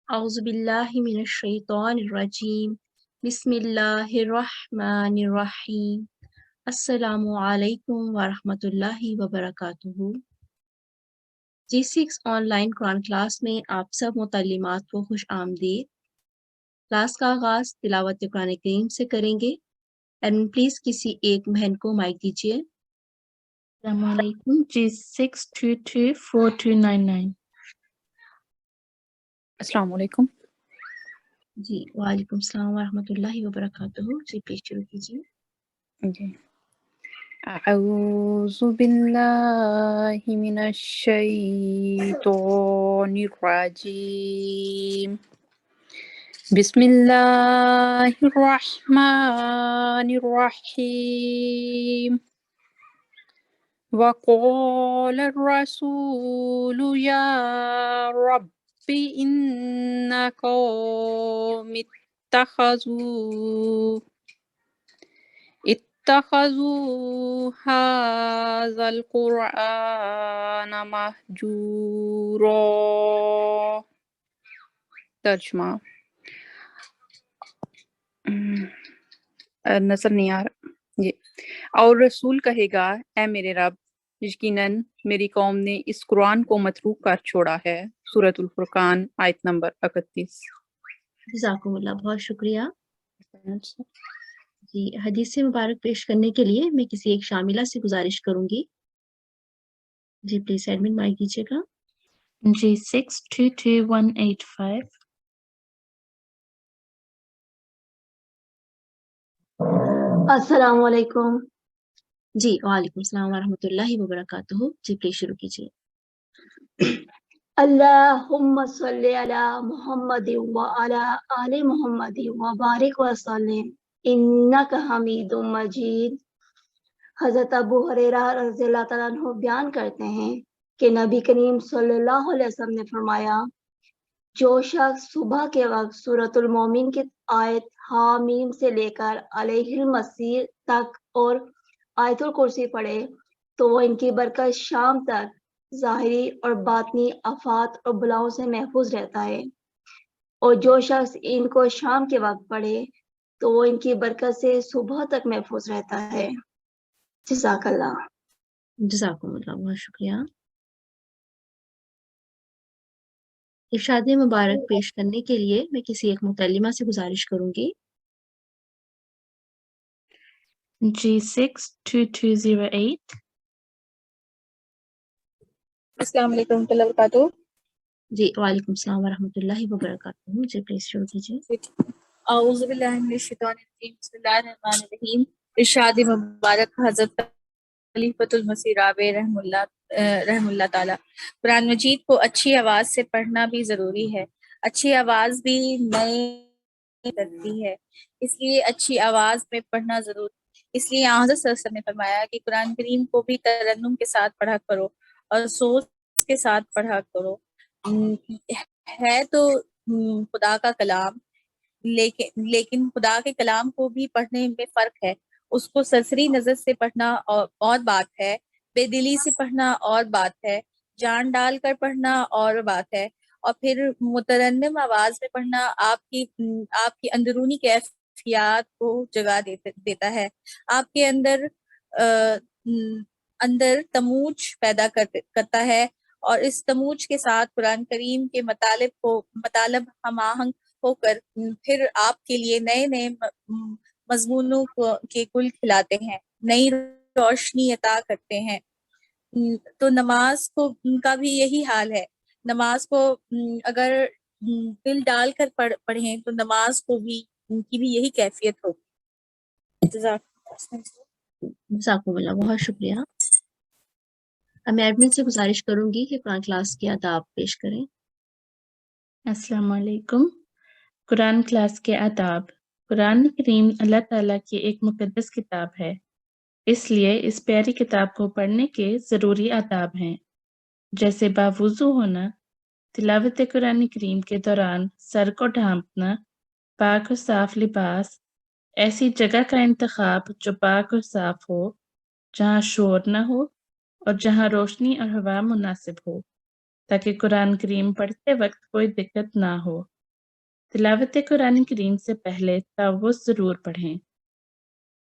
اعوذ باللہ من الشیطان الرجیم بسم اللہ الرحمن الرحیم السلام علیکم ورحمۃ اللہ وبرکاتہ۔ G6 on line Quran class میں آپ سب متعلمات کو خوش آمدید۔ کلاس کا آغاز تلاوت قرآن کریم سے کریں گے۔ ایڈمن پلیز کسی ایک بہن کو مائک دیجیے۔ السلام علیکم۔ G6224299۔ السلام علیکم۔ جی وعلیکم السلام ورحمۃ اللہ وبرکاتہ۔ جی پلیز شروع کیجیے۔ جی اعوذ باللہ من الشیطان الرجیم، بسم اللہ الرحمن الرحیم، وقال الرسول یا رب ان قوم اتخذوا هذا القرآن مہجورا۔ ترجمہ نظر نہیں آ رہا یہ۔ اور رسول کہے گا اے میرے رب، یقیناً میری قوم نے اس قرآن کو متروک کر چھوڑا ہے۔ سورۃ الفرقان آیت نمبر 31۔ جزاکم اللہ، بہت شکریہ۔ جی حدیث مبارک پیش کرنے کے لیے میں کسی ایک شاملہ سے گزارش کروں گی۔ جی پلیز ایڈمن مائک دیجیے گا۔ G622185۔ السلام علیکم۔ جی وعلیکم السلام ورحمۃ اللہ وبرکاتہ۔ جی پلیز شروع کیجیے۔ اللہم صلی علی محمد وعلی آل محمد وبارک وسلم انک حمید مجید۔ حضرت ابو ہریرہ رضی اللہ تعالیٰ عنہ بیان کرتے ہیں کہ نبی کریم صلی اللہ علیہ وسلم نے فرمایا، جو شخص صبح کے وقت سورۃ المومن کی آیت حامیم سے لے کر علیہ المسیر تک اور آیت الکرسی پڑھے تو وہ ان کی برکت شام تک ظاہری اور باطنی آفات اور بلاؤں سے محفوظ رہتا ہے، اور جو شخص ان کو شام کے وقت پڑھے تو وہ ان کی برکت سے صبح تک محفوظ رہتا ہے۔ جزاک اللہ۔ جزاکم اللہ، بہت شکریہ۔ ارشاد مبارک پیش کرنے کے لیے میں کسی ایک متعلمہ سے گزارش کروں گی۔ G62208۔ السلام علیکم ورحمۃ اللہ وبرکاتہ۔ جی وعلیکم السلام ورحمۃ اللہ وبرکاتہ۔ جی پلیز شروع کیجیے۔ اعوذ باللہ من الشیطان الرجیم، بسم اللہ الرحمن الرحیم۔ ارشاد مبارک حضرت خلیفۃ المسیح رابع رحم اللہ تعالی۔ قرآن مجید کو اچھی آواز سے پڑھنا بھی ضروری ہے۔ اچھی آواز بھی نئی کرتی ہے، اس لیے اچھی آواز میں پڑھنا ضروری ہے۔ اس لیے حضرت صلی اللہ علیہ وسلم نے فرمایا کہ قرآن کریم کو بھی ترنم کے ساتھ پڑھا کرو اور سوچ کے ساتھ پڑھا کرو۔ ہے تو خدا کا کلام، لیکن خدا کے کلام کو بھی پڑھنے میں فرق ہے۔ اس کو سرسری نظر سے پڑھنا اور بات ہے، بے دلی سے پڑھنا اور بات ہے، جان ڈال کر پڑھنا اور بات ہے، اور پھر مترنم آواز میں پڑھنا آپ کی اندرونی کیفیات کو جگا دیتا ہے، آپ کے اندر تموج پیدا کرتا ہے، اور اس تموج کے ساتھ قرآن کریم کے مطالب ہم آہنگ ہو کر پھر آپ کے لیے نئے نئے مضمونوں کے گل کھلاتے ہیں، نئی روشنی عطا کرتے ہیں۔ تو نماز کا بھی یہی حال ہے۔ نماز کو اگر دل ڈال کر پڑھیں تو نماز کو بھی ان کی بھی یہی کیفیت ہوگی۔ جزاکم اللہ، بہت شکریہ۔ اب میں ایڈمن سے گزارش کروں گی کہ قرآن کلاس کے آداب پیش کریں۔ السلام علیکم۔ قرآن کلاس کے آداب۔ قرآن کریم اللہ تعالیٰ کی ایک مقدس کتاب ہے، اس لیے اس پیاری کتاب کو پڑھنے کے ضروری آداب ہیں، جیسے باوضو ہونا، تلاوت قرآن کریم کے دوران سر کو ڈھانپنا، پاک اور صاف لباس، ایسی جگہ کا انتخاب جو پاک اور صاف ہو، جہاں شور نہ ہو اور جہاں روشنی اور ہوا مناسب ہو، تاکہ قرآن کریم پڑھتے وقت کوئی دقت نہ ہو۔ तिलावत कुरान करीम से पहले तावुज़ ज़रूर पढ़ें।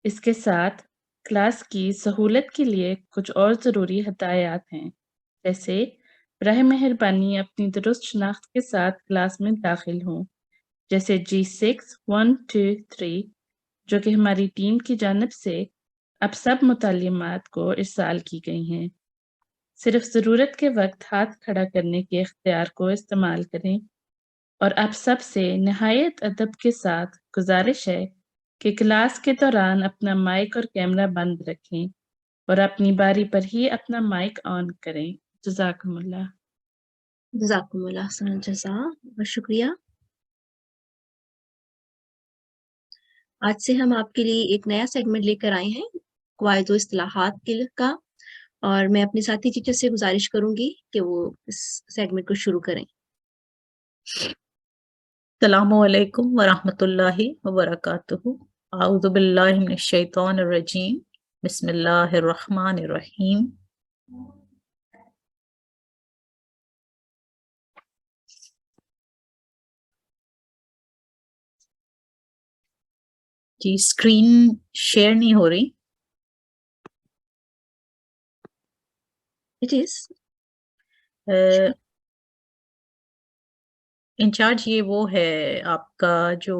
इसके साथ क्लास की सहूलत के लिए कुछ और ज़रूरी हदायत हैं, जैसे बराह मेहरबानी अपनी दुरुस्त शनाख्त के साथ क्लास में दाखिल हों, जैसे G6 1 2 3 जो कि हमारी टीम की जानिब से अब सब मुतालिमात को इरसाल की गई हैं। सिर्फ ज़रूरत के वक्त हाथ खड़ा करने के इख्तियार को इस्तेमाल करें और आप सब से नहायत अदब के साथ गुजारिश है कि क्लास के दौरान अपना माइक और कैमरा बंद रखें और अपनी बारी पर ही अपना माइक ऑन करें। जज़ाकुमुल्लाह। जज़ाकुमुल्लाह अहसन जज़ा, बहुत शुक्रिया। आज से हम आपके लिए एक नया सेगमेंट लेकर आए हैं, क़वाइद व इस्तिलाहात का, और मैं अपने साथी टीचर से गुजारिश करूंगी कि वो इस सेगमेंट को शुरू करें। अस्सलामु अलैकुम व रहमतुल्लाहि व बरकातुहू। अऊज़ु बिल्लाहि मिनश शैतानिर रजीम। बिस्मिल्लाहिर रहमानिर रहीम। जी, स्क्रीन शेयर नहीं हो रही। इट इज इंचार्ज ये वो है आपका जो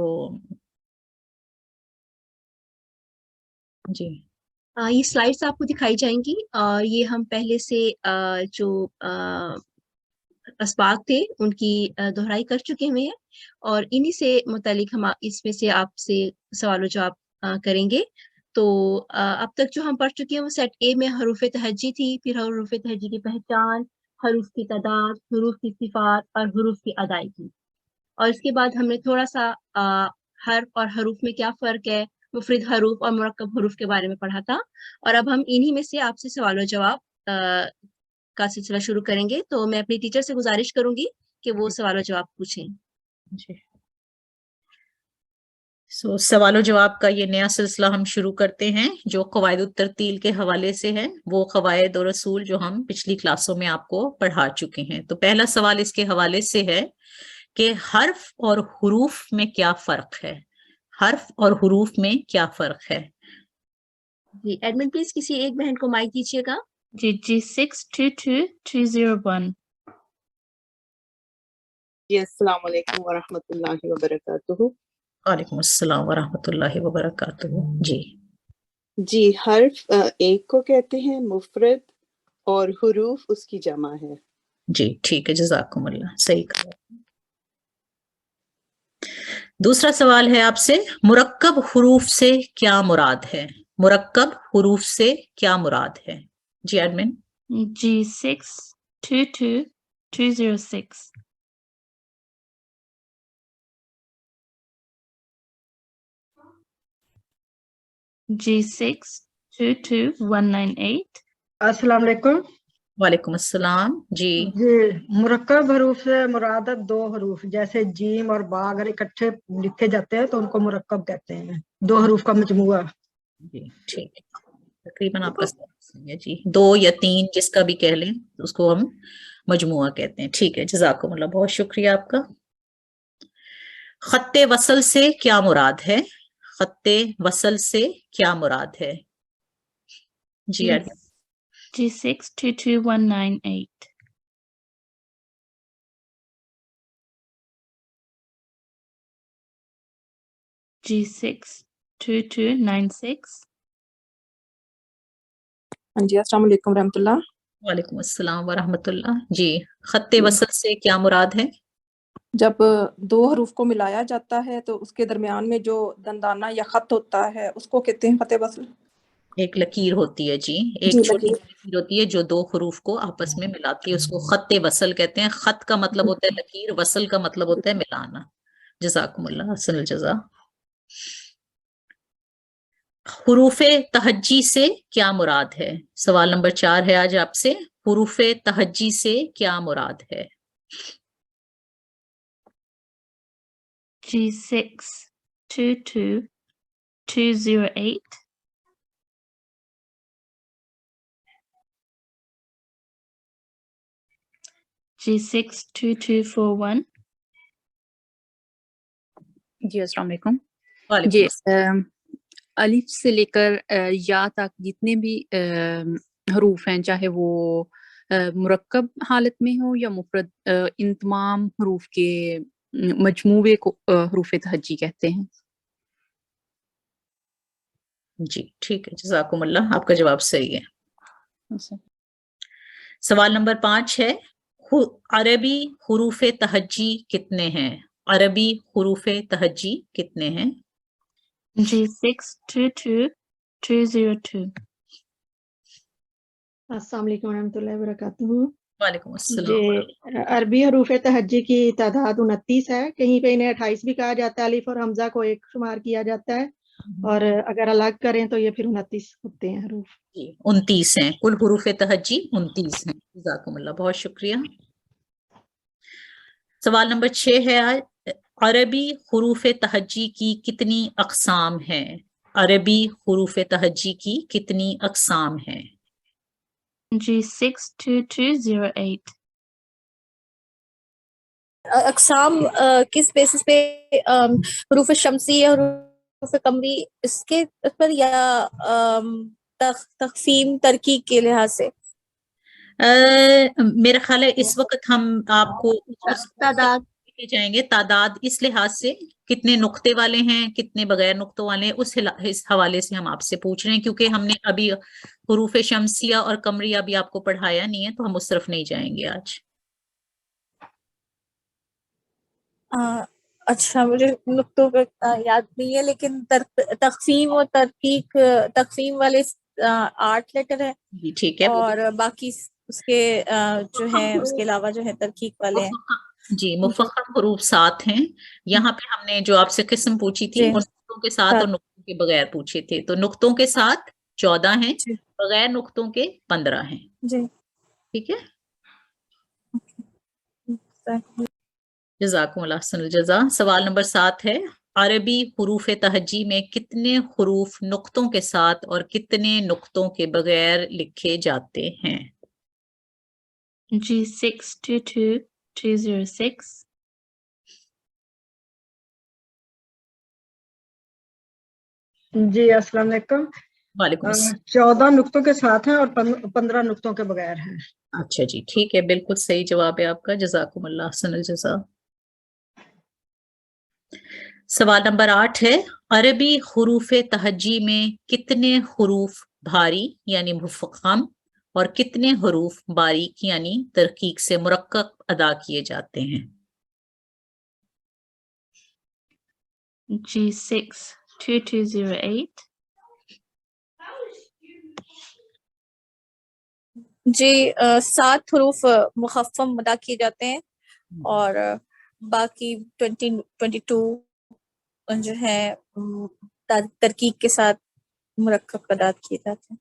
जी ये स्लाइड्स आपको दिखाई जाएंगी। ये हम पहले से जो अस्बाक थे उनकी दोहराई कर चुके हुए हैं, और इन्हीं से मुतालिक हम इसमें से आपसे सवाल जवाब करेंगे। तो अब तक जो हम पढ़ चुके हैं वो सेट ए में हरूफ तहज्जी थी, फिर हरूफ तहज्जी की पहचान, हरूफ की तादाद, हरूफ की सिफात और हरूफ की अदायगी। और इसके बाद हमने थोड़ा सा हर्फ और हरूफ में क्या फ़र्क है, मुफरद हरूफ और मुरक्कब हरूफ के बारे में पढ़ा था। और अब हम इन्हीं में से आपसे सवाल और जवाब का सिलसिला शुरू करेंगे। तो मैं अपनी टीचर से गुजारिश करूंगी कि वो सवाल और जवाब पूछें। जी सवाल जवाब का ये नया सिलसिला हम शुरू करते हैं जो क़वाइद तरतील के हवाले से है, वो क़वाइद और रसूल जो हम पिछली क्लासों में आपको पढ़ा चुके हैं। तो पहला सवाल इसके हवाले से है कि हर्फ और हुरूफ में क्या फर्क है। हर्फ और हुरूफ में क्या फर्क है? जी एडमिन प्लीज किसी एक बहन को माइक दीजिएगा। जी G6 22301। जी अस्सलाम वालेकुम व रहमतुल्लाहि व बरकातुहू। वालेकुम अस्सलाम व रहमतुल्लाहि व बरकातुहू। जी हर्फ एक को कहते हैं मुफरद और हुरूफ उसकी जमा है। जी ठीक है, जज़ाकुमुल्लाह, सही कहा। दूसरा सवाल है आपसे, मुरक्कब हुरूफ से क्या मुराद है? मुरक्कब हुरूफ से क्या मुराद है? जी एडमिन। G6 22206। G6 22198। अस्सलाम वालेकुम। वालेकुम अस्सलाम। जी जी मुरक्कब हरूफ से मुराद है दो हरूफ, जैसे जीम और बा अगर इकट्ठे लिखे जाते हैं तो उनको मुरक्कब कहते हैं, दो हरूफ का मजमुआ। जी ठीक है, तकरीबन आपका सही है जी। 2 या 3 जिसका भी कह लें उसको हम मजमुआ कहते हैं। ठीक है, जज़ाकुमुल्लाह, बहुत शुक्रिया आपका। खत्ते वसल से क्या मुराद है? खत्ते वसल से क्या मुराद है? जी एडमिन। G6 22198। G6 2296। हाँ जी, अस्सलाम वालेकुम रहमतुल्लाह। वालेकुम अस्सलाम व रहमतुल्लाह। जी, खत्ते वसल से क्या मुराद है? जब दो हरूफ को मिलाया जाता है तो उसके दरमियान में जो दंदाना या खत होता है उसको कहते हैं खत वसल। एक लकीर होती है जी, जी एक छोटी लकीर। लकीर होती है जो दो हरूफ को आपस में मिलाती है, उसको खत्ते वसल कहते हैं। खत का मतलब होता है लकीर, वसल का मतलब होता है मिलाना। जज़ाकुमुल्लाह, हसनुल जज़ा। हुरूफे तहज्जी से क्या मुराद है? सवाल नंबर 4 है आज आपसे, हुरूफे तहज्जी से क्या मुराद है? G6 22208। G6 2241। जी अस्सलाम वालेकुम। वालेकुम जी अस्सलाम। अलिफ से लेकर या तक जितने भी हरूफ हैं, चाहे वो मुरक्कब हालत में हो या मुफरद, इन तमाम हरूफ के मजमूए को हरूफ तहज्जी कहते हैं। जी ठीक है, जज़ाकुमुल्लाह, आपका जवाब सही है। सवाल नंबर 5 है, अरबी हुरूफ तहज्जी कितने हैं? अरबी हुरूफ तहज्जी कितने हैं? G622302। अस्सलाम वालेकुम रहमतुल्लाहि व बरकातुहू। वालेकुम जी, अस्सलाम। अरबी हरूफ तहज्जी की तादाद 29 है। कहीं पे इन्हें 28 भी कहा जाता है, अलिफ और हमजा को एक शुमार किया जाता है, और अगर अलग करें तो ये फिर 29 होते हैं हरूफ। जी 29 हैं, कुल हुरूफ तहज्जी 29 हैं। जज़ाकुमुल्लाह, बहुत शुक्रिया। सवाल नंबर 6 है, अरबी हुरूफ तहज्जी की कितनी अक़साम हैं? अरबी हुरूफ तहज्जी की कितनी अक़साम हैं? G62208। अक़साम किस बेसिस पे, हुरूफ शम्सी या हुरूफ कमरी इसके पर, या तक़सीम तरकीब के लिहाज से? मेरा ख्याल है इस वक्त हम आपको उस तादाद लेके जाएंगे, तादाद इस लिहाज से कितने नुक्ते वाले हैं, कितने बगैर नुक्तों वाले हैं, इस हवाले से हम आपसे पूछ रहे हैं, क्योंकि हमने अभी हुरूफ शम्सिया और कमरिया अभी आपको पढ़ाया नहीं है, तो हम उस तरफ नहीं जाएंगे आज। अच्छा, मुझे नुक्तों का याद नहीं है, लेकिन तक़सीम और तरकीक, तक़सीम वाले 8 लेटर है, जी ठीक है। और बाकी उसके जो है उसके अलावा जो है तरकीक वाले हैं। जी मुफ़ख्ख़म हुरूफ 7 हैं। यहाँ पे हमने जो आपसे किस्म पूछी थी, जी, वो नुक्तों के साथ और नुक्तों के बगैर पूछे थे, तो नुक्तों के साथ 14 हैं, जी, बगैर नुक्तों के 15 हैं। जी। ठीक है, जज़ाकुमुल्लाह अहसनुल जज़ा। सवाल नंबर 7 है, अरबी हुरूफ तहज्जी में कितने हुरूफ नुक्तों के साथ और कितने नुक्तों के बगैर लिखे जाते हैं? G622306। जी अस्सलाम वालेकुम। वालेकुम अस्सलाम। 14 नुक्तों के साथ हैं और 15 नुक्तों के बगैर हैं। अच्छा जी ठीक है, बिल्कुल सही जवाब है आपका, जज़ाकुमुल्लाह अहसनुल जज़ा। सवाल नंबर 8 है, अरबी हुरूफ तहज्जी में कितने हुरूफ भारी यानी मुफ़ख्ख़म और कितने हुरूफ बारीक यानी तरकीक से मुरक्कब अदा किए जाते हैं? G62208। जी 7 हरूफ मुखफ़्फ़म अदा किए जाते हैं, और बाकी 22 जो है तरकीब के साथ मुरक्कब अदा किए जाते हैं।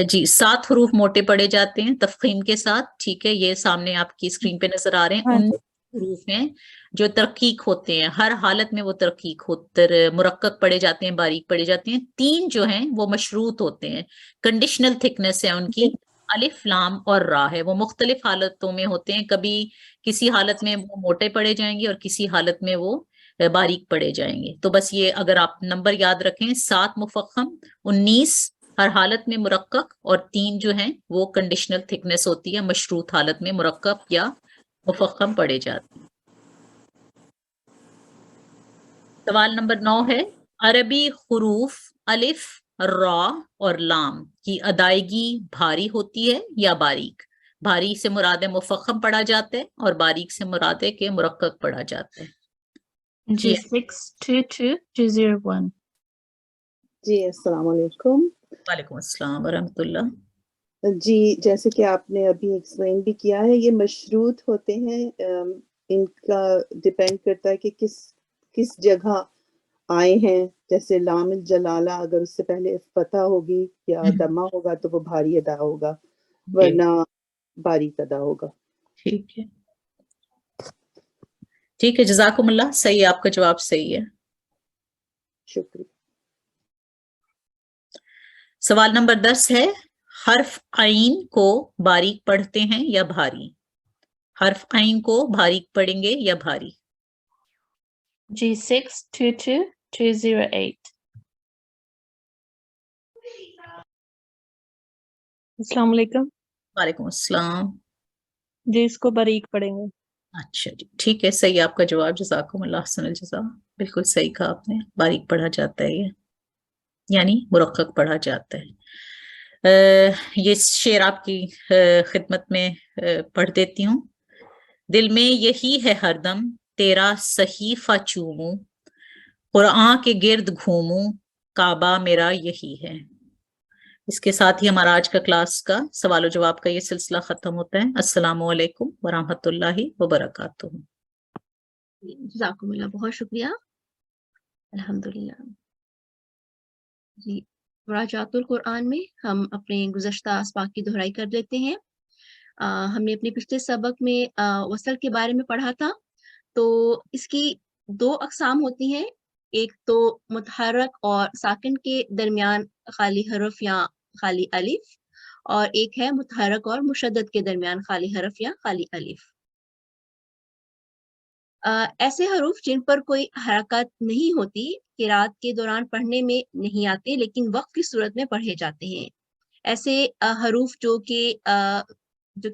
जी 7 हुरूफ मोटे पढ़े जाते हैं तफखीम के साथ, ठीक है, ये सामने आपकी स्क्रीन पे नजर आ रहे हैं। हाँ उन जी। हुरूफ हैं जो तरकीक होते हैं, हर हालत में वो तरकीक होते, मुरक्कब पढ़े जाते हैं, बारीक पढ़े जाते हैं। 3 जो हैं वो मशरूत होते हैं, कंडीशनल थिकनेस है उनकी, अलिफ लाम और रा है, वो मुख्तलिफ हालतों में होते हैं, कभी किसी हालत में वो मोटे पढ़े जाएंगे और किसी हालत में वो बारीक पढ़े जाएंगे। तो बस ये अगर आप नंबर याद रखें, 7 मुफख्खम, 19 हर हालत में मुरक्कब, और 3 जो हैं वो कंडीशनल थिकनेस होती है, मशरूत हालत में मुरक्कब या मुफख्खम पढ़े जाते हैं। सवाल नंबर 9 है, अरबी हुरूफ अलिफ, रा और लाम की अदायगी भारी होती है या बारीक? भारी से मुराद है मुफख्खम पढ़ा जाता है और बारीक से मुराद है कि मुरक्कब पढ़ा जाता है। G62201। जी अस्सलाम वालेकुम। वालेकुम अस्सलाम व रहमतुल्लाह। जी जैसे कि आपने अभी एक्सप्लेन भी किया है, ये मशरूत होते हैं। इनका डिपेंड करता है कि किस जगह आए हैं। जैसे लाम जलाला अगर उससे पहले फतह होगी या दमा होगा तो वो भारी अदा होगा, वरना बारीक अदा होगा। ठीक है, ठीक है, जज़ाकुमुल्लाह, सही है, आपका जवाब सही है। शुक्रिया। सवाल नंबर 10 है, हर्फ आइन को बारीक पढ़ते हैं या भारी? हर्फ आइन को बारीक पढ़ेंगे या भारी? G622208. अस्सलाम वालेकुम वालेकुम अस्सलाम। जी, इसको बारीक पढ़ेंगे। अच्छा जी, ठीक है, सही आपका जवाब, जज़ाकुमुल्लाह अहसनुल जज़ा। बिल्कुल सही कहा आपने, बारीक पढ़ा जाता है ये, यानी मुरक्कक पढ़ा जाता है। ये शेर आपकी खिदमत में पढ़ देती हूँ। दिल में यही है हरदम तेरा सहीफा चूमूं, कुरान के गिर्द घूमूं, काबा मेरा यही है। इसके साथ ही हमारा आज का क्लास का सवाल जवाब का ये सिलसिला खत्म होता है। अस्सलामु अलैकुम वरहमतुल्लाहि वबरकातुहू। जज़ाकुमुल्लाह, बहुत शुक्रिया। अल्हम्दुलिल्लाह। जी, मुराजातुल कुरान में हम अपने गुज़श्ता अस्बाक की दोहराई कर लेते हैं। हमने अपने पिछले सबक में वसल के बारे में पढ़ा था। तो इसकी 2 अक़साम होती हैं, एक तो मुतहर्रक और साकिन के दरमियान खाली हरफ या खाली अलिफ, और एक है मुतहर्रक और मुशद्दद के दरमियान खाली हरफ या खाली अलिफ। ऐसे हरूफ जिन पर कोई हरकत नहीं होती, किरात के दौरान पढ़ने में नहीं आते, लेकिन वक़्फ़ की सूरत में पढ़े जाते हैं। ऐसे हरूफ जो कि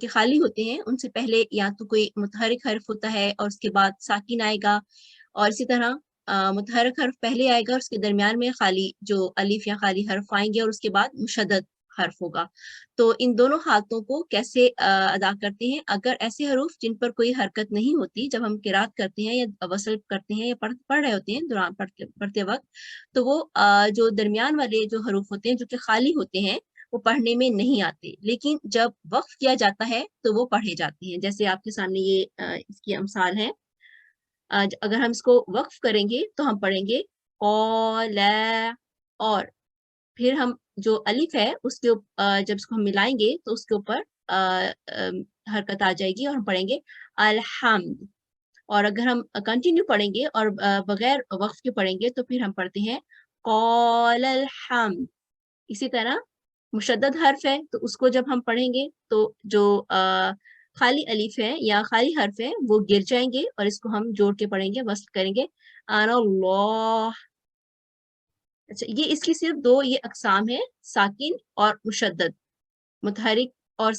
खाली होते हैं, उनसे पहले या तो कोई मुतहर्रिक हर्फ होता है और उसके बाद साकिन आएगा, और इसी तरह मुतहर्रिक हर्फ पहले आएगा और उसके दरमियान में खाली जो अलिफ या खाली हर्फ आएंगे, और उसके बाद मुशद्दद हर्फ होगा। तो इन दोनों हालतों को कैसे अदा करते हैं? अगर ऐसे हरूफ जिन पर कोई हरकत नहीं होती, जब हम किरात करते हैं या वसल करते हैं या पढ़ रहे होते हैं दौरान पढ़ते वक्त, तो वो जो दरमियान वाले जो हरूफ होते हैं जो कि खाली होते हैं, वो पढ़ने में नहीं आते, लेकिन जब वक्फ किया जाता है तो वो पढ़े जाते हैं। जैसे आपके सामने ये इसकी अमसाल है। अगर हम इसको वक्फ करेंगे तो हम पढ़ेंगे क़ौला, और फिर हम जो अलिफ है उसके जब इसको हम मिलाएंगे तो उसके ऊपर हरकत आ जाएगी और हम पढ़ेंगे अलहम्द। और अगर हम कंटिन्यू पढ़ेंगे और बगैर वक्फ के पढ़ेंगे तो फिर हम पढ़ते हैं क़ौलल हम्द। इसी तरह मुशद्दद हर्फ है तो उसको जब हम पढ़ेंगे तो जो खाली अलिफ है या खाली हर्फ है वो गिर जाएंगे, और इसको हम जोड़ के पढ़ेंगे, वस्ल करेंगे अनल्लाह। अच्छा, ये इसकी सिर्फ 2 ये अक़साम है, साकिन और मुशद्दद। मुतहर्रिक और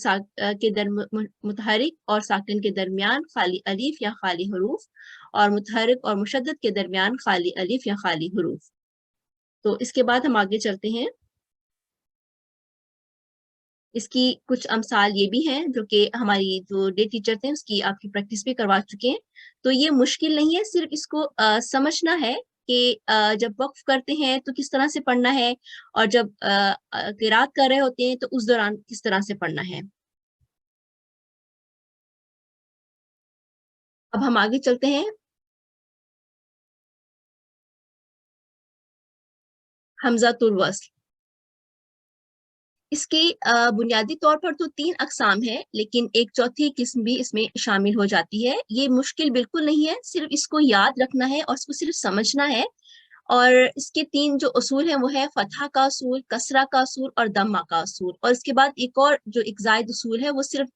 मुतहर्रिक और साकिन के दरमियान खाली अलिफ या खाली हरूफ, और मुतहर्रिक और मुशद्दद के दरमियान खाली अलिफ या खाली हरूफ। तो इसके बाद हम आगे चलते हैं। इसकी कुछ अमसाल ये भी हैं जो कि हमारी जो डे टीचर थे उसकी आपकी प्रैक्टिस भी करवा चुके हैं। तो ये मुश्किल नहीं है, सिर्फ इसको समझना है कि जब वक्फ करते हैं तो किस तरह से पढ़ना है, और जब किरात कर रहे होते हैं तो उस दौरान किस तरह से पढ़ना है। अब हम आगे चलते हैं। हमज़ातुल वस्ल। इसके बुनियादी तौर पर तो 3 अक़साम हैं, लेकिन एक चौथी किस्म भी इसमें शामिल हो जाती है। ये मुश्किल बिल्कुल नहीं है, सिर्फ इसको याद रखना है और इसको सिर्फ समझना है। और इसके 3 जो उसूल हैं वो है फ़तहा का उसूल, कसरा का उसूल और दम्मा का उसूल। और इसके बाद एक और जो एक ज़ायद उसूल है वो सिर्फ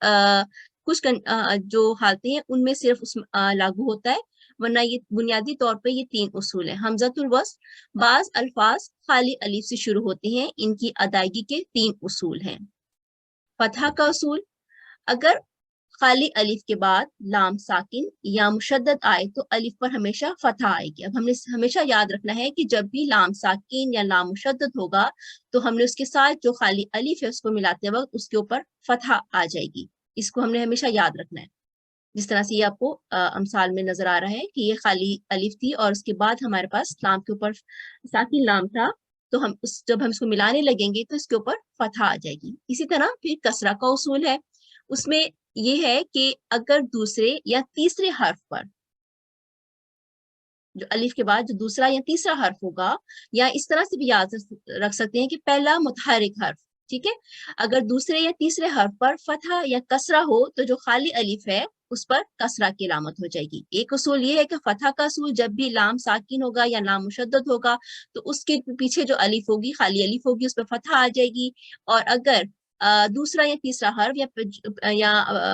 जो हालतें हैं उनमें सिर्फ लागू होता है, वरना ये बुनियादी तौर पे ये 3 उसूल हैं। हमज़ातुल वस्ल, बाज़ अल्फाज खाली अलिफ से शुरू होते हैं, इनकी अदायगी के 3 उसूल हैं। फ़तहा का उसूल, अगर खाली अलिफ के बाद लाम साकिन या मुशद्दद आए तो अलिफ पर हमेशा फतहा आएगी। अब हमने हमेशा याद रखना है कि जब भी लाम साकिन या लाम मुशद्दद होगा तो हमने उसके साथ जो खाली अलिफ है उसको मिलाते वक्त उसके ऊपर फतहा आ जाएगी। इसको हमने हमेशा याद रखना है। जिस तरह से ये आपको अमसाल में नजर आ रहा है कि ये खाली अलिफ थी और उसके बाद हमारे पास लाम के ऊपर साकिन लाम था, तो जब हम इसको मिलाने लगेंगे तो इसके ऊपर फतहा आ जाएगी। इसी तरह फिर कसरा का उसूल है, उसमें ये है कि अगर दूसरे या तीसरे हर्फ पर, जो अलिफ के बाद जो दूसरा या तीसरा हर्फ होगा, या इस तरह से भी याद रख सकते हैं कि पहला मुतहर्रिक हर्फ, ठीक है, अगर दूसरे या तीसरे हर्फ पर फतहा या कसरा हो तो जो खाली अलिफ है उस पर कसरा की अलामत हो जाएगी। एक उसूल ये है कि फतहा का उसूल जब भी लाम साकिन होगा या लाम मुशद्दद होगा तो उसके पीछे जो अलिफ होगी, खाली अलिफ होगी, उस पर फतहा आ जाएगी। और अगर दूसरा या तीसरा हर्फ या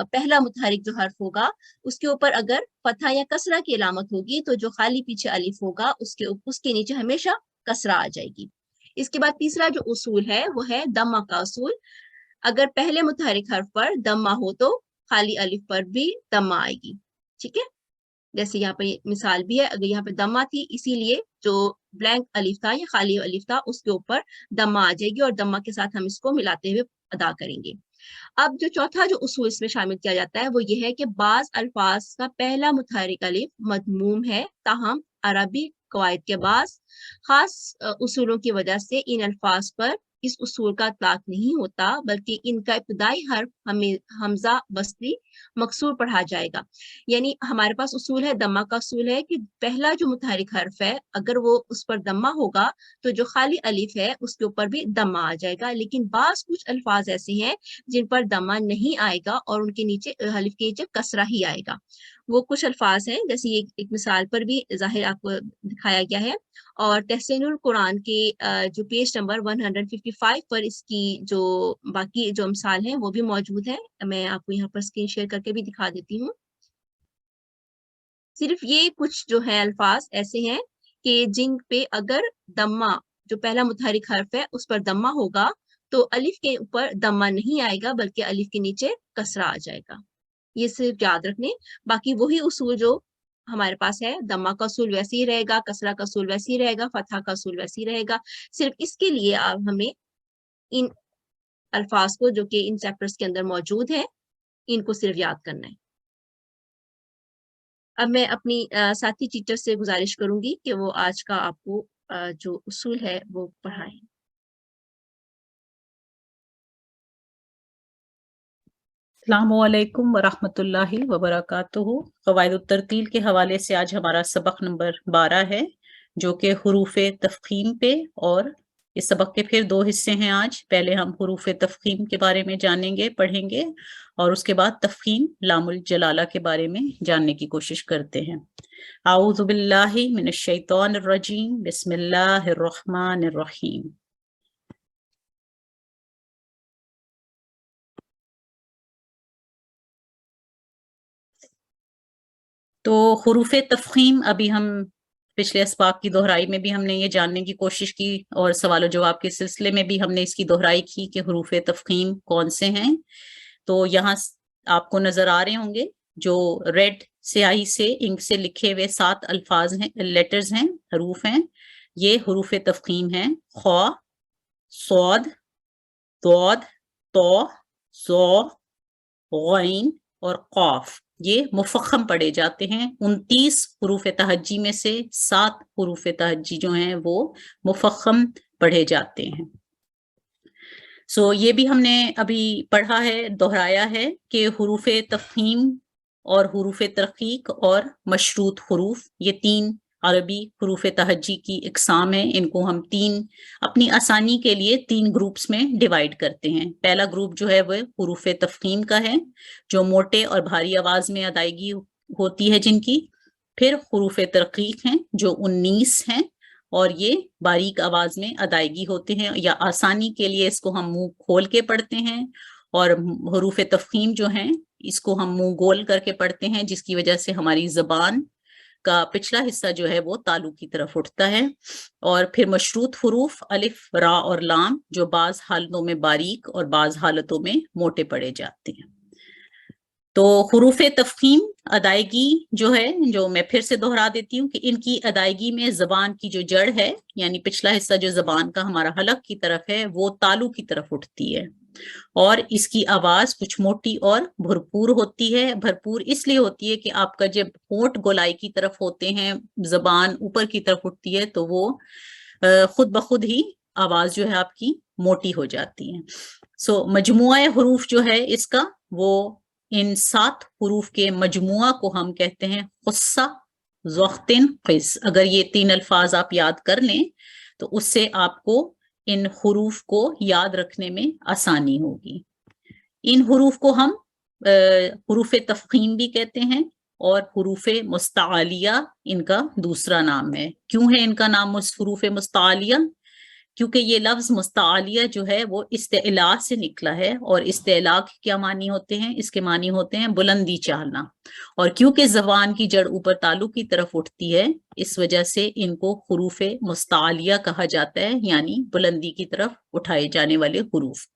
पहला मुतहरिक जो हर्फ होगा उसके ऊपर अगर फतहा या कसरा की अलामत होगी तो जो खाली पीछे अलिफ होगा उसके नीचे हमेशा कसरा आ जाएगी। इसके बाद तीसरा जो उसूल है वो है दम्मा का उसूल। अगर पहले मुतहरिक हर्फ पर दम्मा हो तो खाली अलिफ पर भी दम्मा आएगी। ठीक है, जैसे यहाँ पे मिसाल भी है, अगर यहाँ पे दम्मा थी इसीलिए जो ब्लैंक अलिफ था या खाली अलिफ था उसके ऊपर दम्मा आ जाएगी और दम्मा के साथ हम इसको मिलाते हुए अदा करेंगे। अब जो चौथा जो उसूल इसमें शामिल किया जाता है वो ये है कि बाज अल्फाज का पहला मुतहरिक अलिफ मदमूम है, ताहम अरबी कवायद के बाज खास उसूलों की वजह से इन अल्फाज पर इस उसूल का इतलाक नहीं होता, बल्कि इनका इब्तदाई हर्फ हमजा वस्ती मकसूर पढ़ा जाएगा। यानी हमारे पास उसूल है, दम्मा का उसूल है कि पहला जो मुतहरिक हर्फ है अगर वो उस पर दम्मा होगा तो जो खाली अलिफ है उसके ऊपर भी दम्मा आ जाएगा। लेकिन बाज कुछ अल्फाज ऐसे हैं जिन पर दम्मा नहीं आएगा और उनके नीचे अलिफ के नीचे कसरा ही आएगा। वो कुछ अल्फाज हैं, जैसे एक मिसाल पर भी जाहिर आपको दिखाया गया है। और तहसीनुल कुरान के जो पेज नंबर 155 पर इसकी जो बाकी जो मिसाल हैं वो भी मौजूद है। मैं आपको यहाँ पर स्क्रीन शेयर करके भी दिखा देती हूँ। सिर्फ ये कुछ जो है अल्फाज ऐसे हैं कि जिन पे अगर दम्मा जो पहला मुतहरिक हर्फ है उस पर दम्मा होगा तो अलिफ के ऊपर दम्मा नहीं आएगा बल्कि अलिफ के नीचे कसरा आ जाएगा। ये सिर्फ याद रखने, बाकी वही उसूल जो हमारे पास है, दम्मा का उसूल वैसे ही रहेगा, कसरा का उसूल वैसे ही रहेगा, फतहा का उसूल वैसे ही रहेगा। सिर्फ इसके लिए आप हमें इन अल्फाज को जो कि इन चैप्टर्स के अंदर मौजूद है इनको सिर्फ याद करना है। अब मैं अपनी साथी टीचर से गुजारिश करूंगी कि वो आज का आपको जो उसूल है वो पढ़ाएं। अस्सलामुअलैकुम वरहमतुल्लाहि वबरकातुहू। क़वाइद तरतील के हवाले से आज हमारा सबक नंबर 12 है जो कि हुरूफ़े तफ़ख़ीम पे, और इस सबक के फिर 2 हिस्से हैं। आज पहले हम हुरूफ़े तफ़ख़ीम के बारे में जानेंगे, पढ़ेंगे, और उसके बाद तफ़ख़ीम लामुल जलाला के बारे में जानने की कोशिश करते हैं। आऊज़ु बिल्लाहि मिनश शैतानिर रजीम, बिस्मिल्लाहिर रहमानिर रहीम। तो हुरूफ़े तफ़ख़ीम अभी हम पिछले अस्बाक की दोहराई में भी हमने ये जानने की कोशिश की और सवाल जवाब के सिलसिले में भी हमने इसकी दोहराई की कि हुरूफ़े तफ़ख़ीम कौन से हैं। तो यहाँ आपको नजर आ रहे होंगे जो रेड स्याही से इंक से लिखे हुए 7 अल्फाज हैं, लेटर्स हैं, हरूफ हैं। ये हुरूफ़े तफ़ख़ीम हैं। ख़ा, सौद, दौद, तो, ज़ौ, गैन और क़ाफ ये मुफ़ख़म पढ़े जाते हैं। 29 हुरूफ़े तहज्जी में से 7 हुरूफ़े तहज्जी जो हैं वो मुफ़ख़म पढ़े जाते हैं। ये भी हमने अभी पढ़ा है, दोहराया है कि हुरूफ़े तफ़ख़ीम और हुरूफ़े तरक़ीक़ और मशरूत हुरूफ ये 3 अरबी हुरूफ़े तहज्जी की इक़साम है। इनको हम 3 अपनी आसानी के लिए 3 ग्रुप्स में डिवाइड करते हैं। पहला ग्रुप जो है वह हुरूफ़े तफ़ख़ीम का है जो मोटे और भारी आवाज में अदायगी होती है जिनकी। फिर हुरूफ़े तरक़ीक़ हैं जो 19 हैं और ये बारीक आवाज में अदायगी होते हैं, या आसानी के लिए इसको हम मुंह खोल के पढ़ते हैं। और हुरूफ़े तफ़ख़ीम जो हैं इसको हम मुंह गोल करके पढ़ते हैं, जिसकी वजह से हमारी ज़बान का पिछला हिस्सा जो है वो तालू की तरफ उठता है। और फिर मशरूत हुरूफ अलिफ, रा और लाम जो बाज हालतों में बारीक और बाज हालतों में मोटे पढ़े जाते हैं। तो हुरूफ़े तफ़ख़ीम अदायगी जो है, जो मैं फिर से दोहरा देती हूँ कि इनकी अदायगी में ज़बान की जो जड़ है यानी पिछला हिस्सा जो ज़बान का हमारा हलक की तरफ है वो तालू की तरफ उठती है और इसकी आवाज कुछ मोटी और भरपूर होती है। भरपूर इसलिए होती है कि आपका जब होंठ गोलाई की तरफ होते हैं, जबान ऊपर की तरफ उठती है तो वो खुद ब खुद ही आवाज जो है आपकी मोटी हो जाती है। मजमुआ हुरूफ जो है इसका वो इन 7 हुरूफ के मजमुआ को हम कहते हैं क़ुस्सा, ज़ख्तिन, क़िस। अगर ये 3 अल्फाज आप याद कर लें तो उससे आपको इन हुरूफ को याद रखने में आसानी होगी। इन हुरूफ को हम हुरूफ़े तफ़ख़ीम भी कहते हैं और हुरूफ़े मुस्तालिया इनका दूसरा नाम है। क्यों है इनका नाम हुरूफ़े मुस्तालिया? کیونکہ یہ لفظ مستعلیہ جو ہے وہ استعلا سے نکلا ہے، اور استعلا کے کیا معنی ہوتے ہیں؟ اس کے معنی ہوتے ہیں بلندی چاہنا، اور کیونکہ زبان کی جڑ اوپر تالو کی طرف اٹھتی ہے اس وجہ سے ان کو حروف مستعلیہ کہا جاتا ہے، یعنی بلندی کی طرف اٹھائے جانے والے حروف۔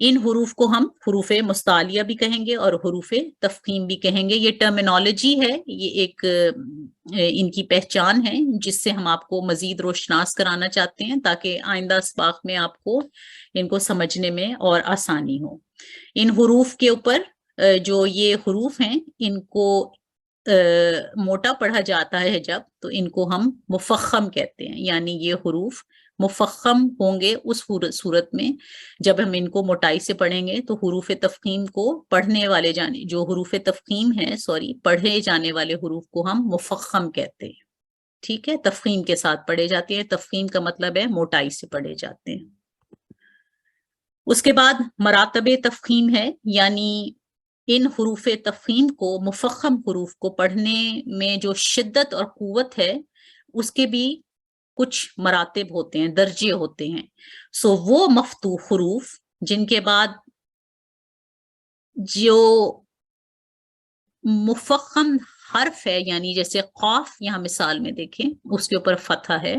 ان حروف کو ہم حروف مستعلیہ بھی کہیں گے اور حروف تفخیم بھی کہیں گے۔ یہ ٹرمینالوجی ہے، یہ ایک ان کی پہچان ہے جس سے ہم آپ کو مزید روشناس کرانا چاہتے ہیں تاکہ آئندہ اسباق میں آپ کو ان کو سمجھنے میں اور آسانی ہو۔ ان حروف کے اوپر جو یہ حروف ہیں ان کو موٹا پڑھا جاتا ہے جب، تو ان کو ہم مفخم کہتے ہیں، یعنی یہ حروف مفخم ہوں گے اس صورت میں جب ہم ان کو موٹائی سے پڑھیں گے، تو حروف تفخیم کو پڑھنے والے جو حروف تفخیم ہیں پڑھے جانے والے حروف کو ہم مفخم کہتے ہیں، ٹھیک ہے، تفخیم کے ساتھ پڑھے جاتے ہیں۔ تفخیم کا مطلب ہے موٹائی سے پڑھے جاتے ہیں۔ اس کے بعد مراتب تفخیم ہے، یعنی ان حروف تفخیم کو، مفخم حروف کو پڑھنے میں جو شدت اور قوت ہے اس کے بھی کچھ مراتب ہوتے ہیں، درجے ہوتے ہیں۔ وہ مفتوح حروف جن کے بعد جو مفخم حرف ہے، یعنی جیسے قاف یہاں مثال میں دیکھیں اس کے اوپر فتح ہے،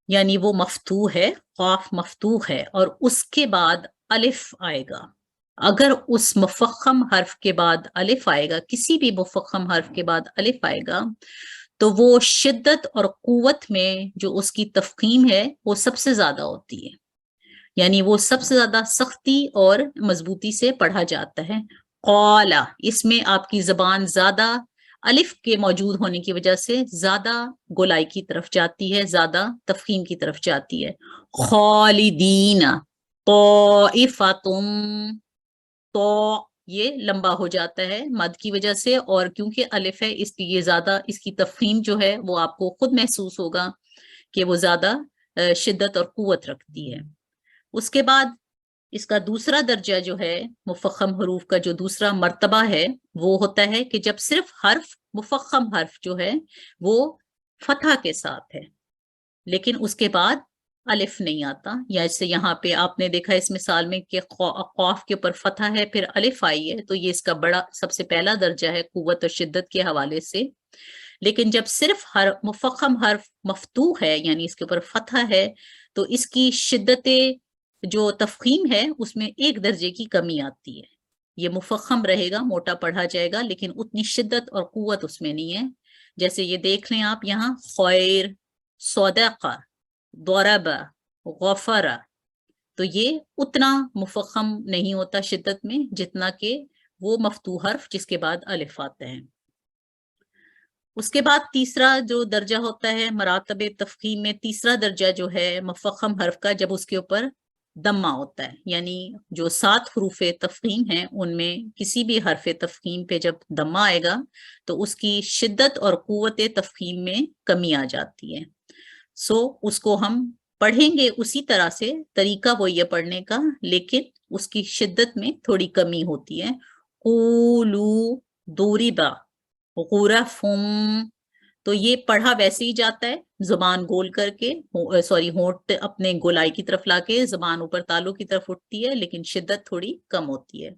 یعنی وہ مفتوح ہے، قاف مفتوح ہے، اور اس کے بعد الف آئے گا۔ اگر اس مفخم حرف کے بعد الف آئے گا، کسی بھی مفخم حرف کے بعد الف آئے گا، تو وہ شدت اور قوت میں جو اس کی تفخیم ہے وہ سب سے زیادہ ہوتی ہے، یعنی وہ سب سے زیادہ سختی اور مضبوطی سے پڑھا جاتا ہے۔ قالا، اس میں آپ کی زبان زیادہ الف کے موجود ہونے کی وجہ سے زیادہ گولائی کی طرف جاتی ہے، زیادہ تفخیم کی طرف جاتی ہے۔ خالدین، طائفتم، تو یہ لمبا ہو جاتا ہے مد کی وجہ سے، اور کیونکہ الف ہے اس لیے زیادہ اس کی تفخیم جو ہے وہ آپ کو خود محسوس ہوگا کہ وہ زیادہ شدت اور قوت رکھتی ہے۔ اس کے بعد اس کا دوسرا درجہ جو ہے مفخم حروف کا، جو دوسرا مرتبہ ہے، وہ ہوتا ہے کہ جب صرف حرف، مفخم حرف جو ہے وہ فتح کے ساتھ ہے لیکن اس کے بعد الف نہیں آتا، یا جیسے یہاں پہ آپ نے دیکھا اس مثال میں کہ قاف کے اوپر فتح ہے پھر الف آئی ہے، تو یہ اس کا بڑا سب سے پہلا درجہ ہے قوت اور شدت کے حوالے سے۔ لیکن جب صرف مفخم حرف مفتوح ہے، یعنی اس کے اوپر فتح ہے، تو اس کی شدت جو تفخیم ہے اس میں ایک درجے کی کمی آتی ہے۔ یہ مفخم رہے گا، موٹا پڑھا جائے گا، لیکن اتنی شدت اور قوت اس میں نہیں ہے۔ جیسے یہ دیکھ لیں آپ یہاں، خیر، صدق، ضرب، غفر، تو یہ اتنا مفخم نہیں ہوتا شدت میں جتنا کہ وہ مفتوح حرف جس کے بعد الف آتا ہے۔ اس کے بعد تیسرا جو درجہ ہوتا ہے مراتب تفخیم میں، تیسرا درجہ جو ہے مفخم حرف کا، جب اس کے اوپر دمہ ہوتا ہے، یعنی جو 7 حروف تفخیم ہیں ان میں کسی بھی حرف تفخیم پہ جب دمہ آئے گا تو اس کی شدت اور قوت تفخیم میں کمی آ جاتی ہے۔ اس کو ہم پڑھیں گے اسی طرح سے، طریقہ وہی ہے پڑھنے کا، لیکن اس کی شدت میں تھوڑی کمی ہوتی ہے۔ قولو ضرب غرفم، تو یہ پڑھا ویسے ہی جاتا ہے زبان گول کر کے، ہونٹ اپنے گولائی کی طرف لا کے زبان اوپر تالو کی طرف اٹھتی ہے، لیکن شدت تھوڑی کم ہوتی ہے۔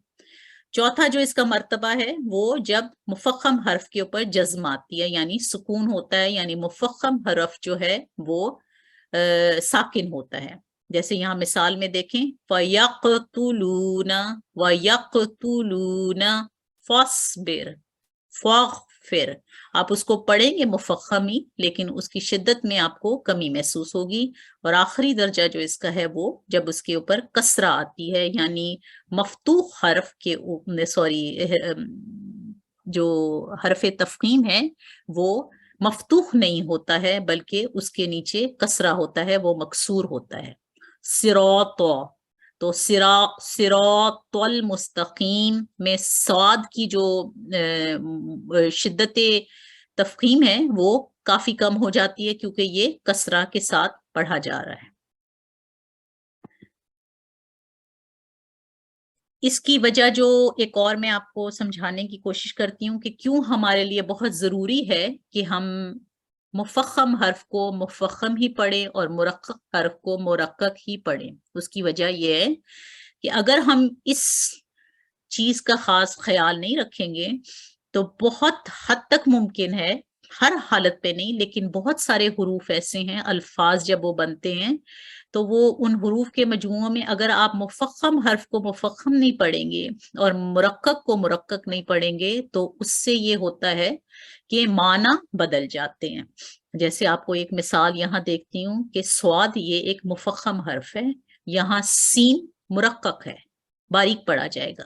چوتھا جو اس کا مرتبہ ہے وہ جب مفخم حرف کے اوپر جزم آتی ہے، یعنی سکون ہوتا ہے، یعنی مفخم حرف جو ہے وہ ساکن ہوتا ہے۔ جیسے یہاں مثال میں دیکھیں، فَيَقْتُلُونَ وَيَقْتُلُونَ فَاصْبِرْ فَاغْفِرْ، آپ اس کو پڑھیں گے مفخمی، لیکن اس کی شدت میں آپ کو کمی محسوس ہوگی۔ اور آخری درجہ جو اس کا ہے وہ جب اس کے اوپر کسرہ آتی ہے، یعنی مفتوح حرف کے جو حرف تفخیم ہے وہ مفتوح نہیں ہوتا ہے بلکہ اس کے نیچے کسرہ ہوتا ہے، وہ مکسور ہوتا ہے۔ صراط، تو صراط المستقیم میں صاد کی جو شدت تفخیم ہے وہ کافی کم ہو جاتی ہے کیونکہ یہ کسرہ کے ساتھ پڑھا جا رہا ہے۔ اس کی وجہ جو ایک اور میں آپ کو سمجھانے کی کوشش کرتی ہوں کہ کیوں ہمارے لیے بہت ضروری ہے کہ ہم मुफख्खम हर्फ को मुफख्खम ही पढ़ें और मुरक्कक हर्फ को मुरक्कक ही पढ़ें। उसकी वजह यह है कि अगर हम इस चीज का खास ख्याल नहीं रखेंगे तो बहुत हद तक मुमकिन है, हर हालत पे नहीं लेकिन बहुत सारे हुरूफ ऐसे हैं, अल्फाज जब वो बनते हैं तो वो उन हुरूफ के मजमूओं में अगर आप मुफख्खम हर्फ को मुफख्खम नहीं पढ़ेंगे और मुरक्कक को मुरक्कक नहीं पढ़ेंगे तो उससे ये होता है कि माना बदल जाते हैं। जैसे आपको एक मिसाल यहाँ देखती हूँ कि स्वाद ये एक मुफख्खम हर्फ है, यहाँ सीन मुरक्कक है, बारीक पढ़ा जाएगा।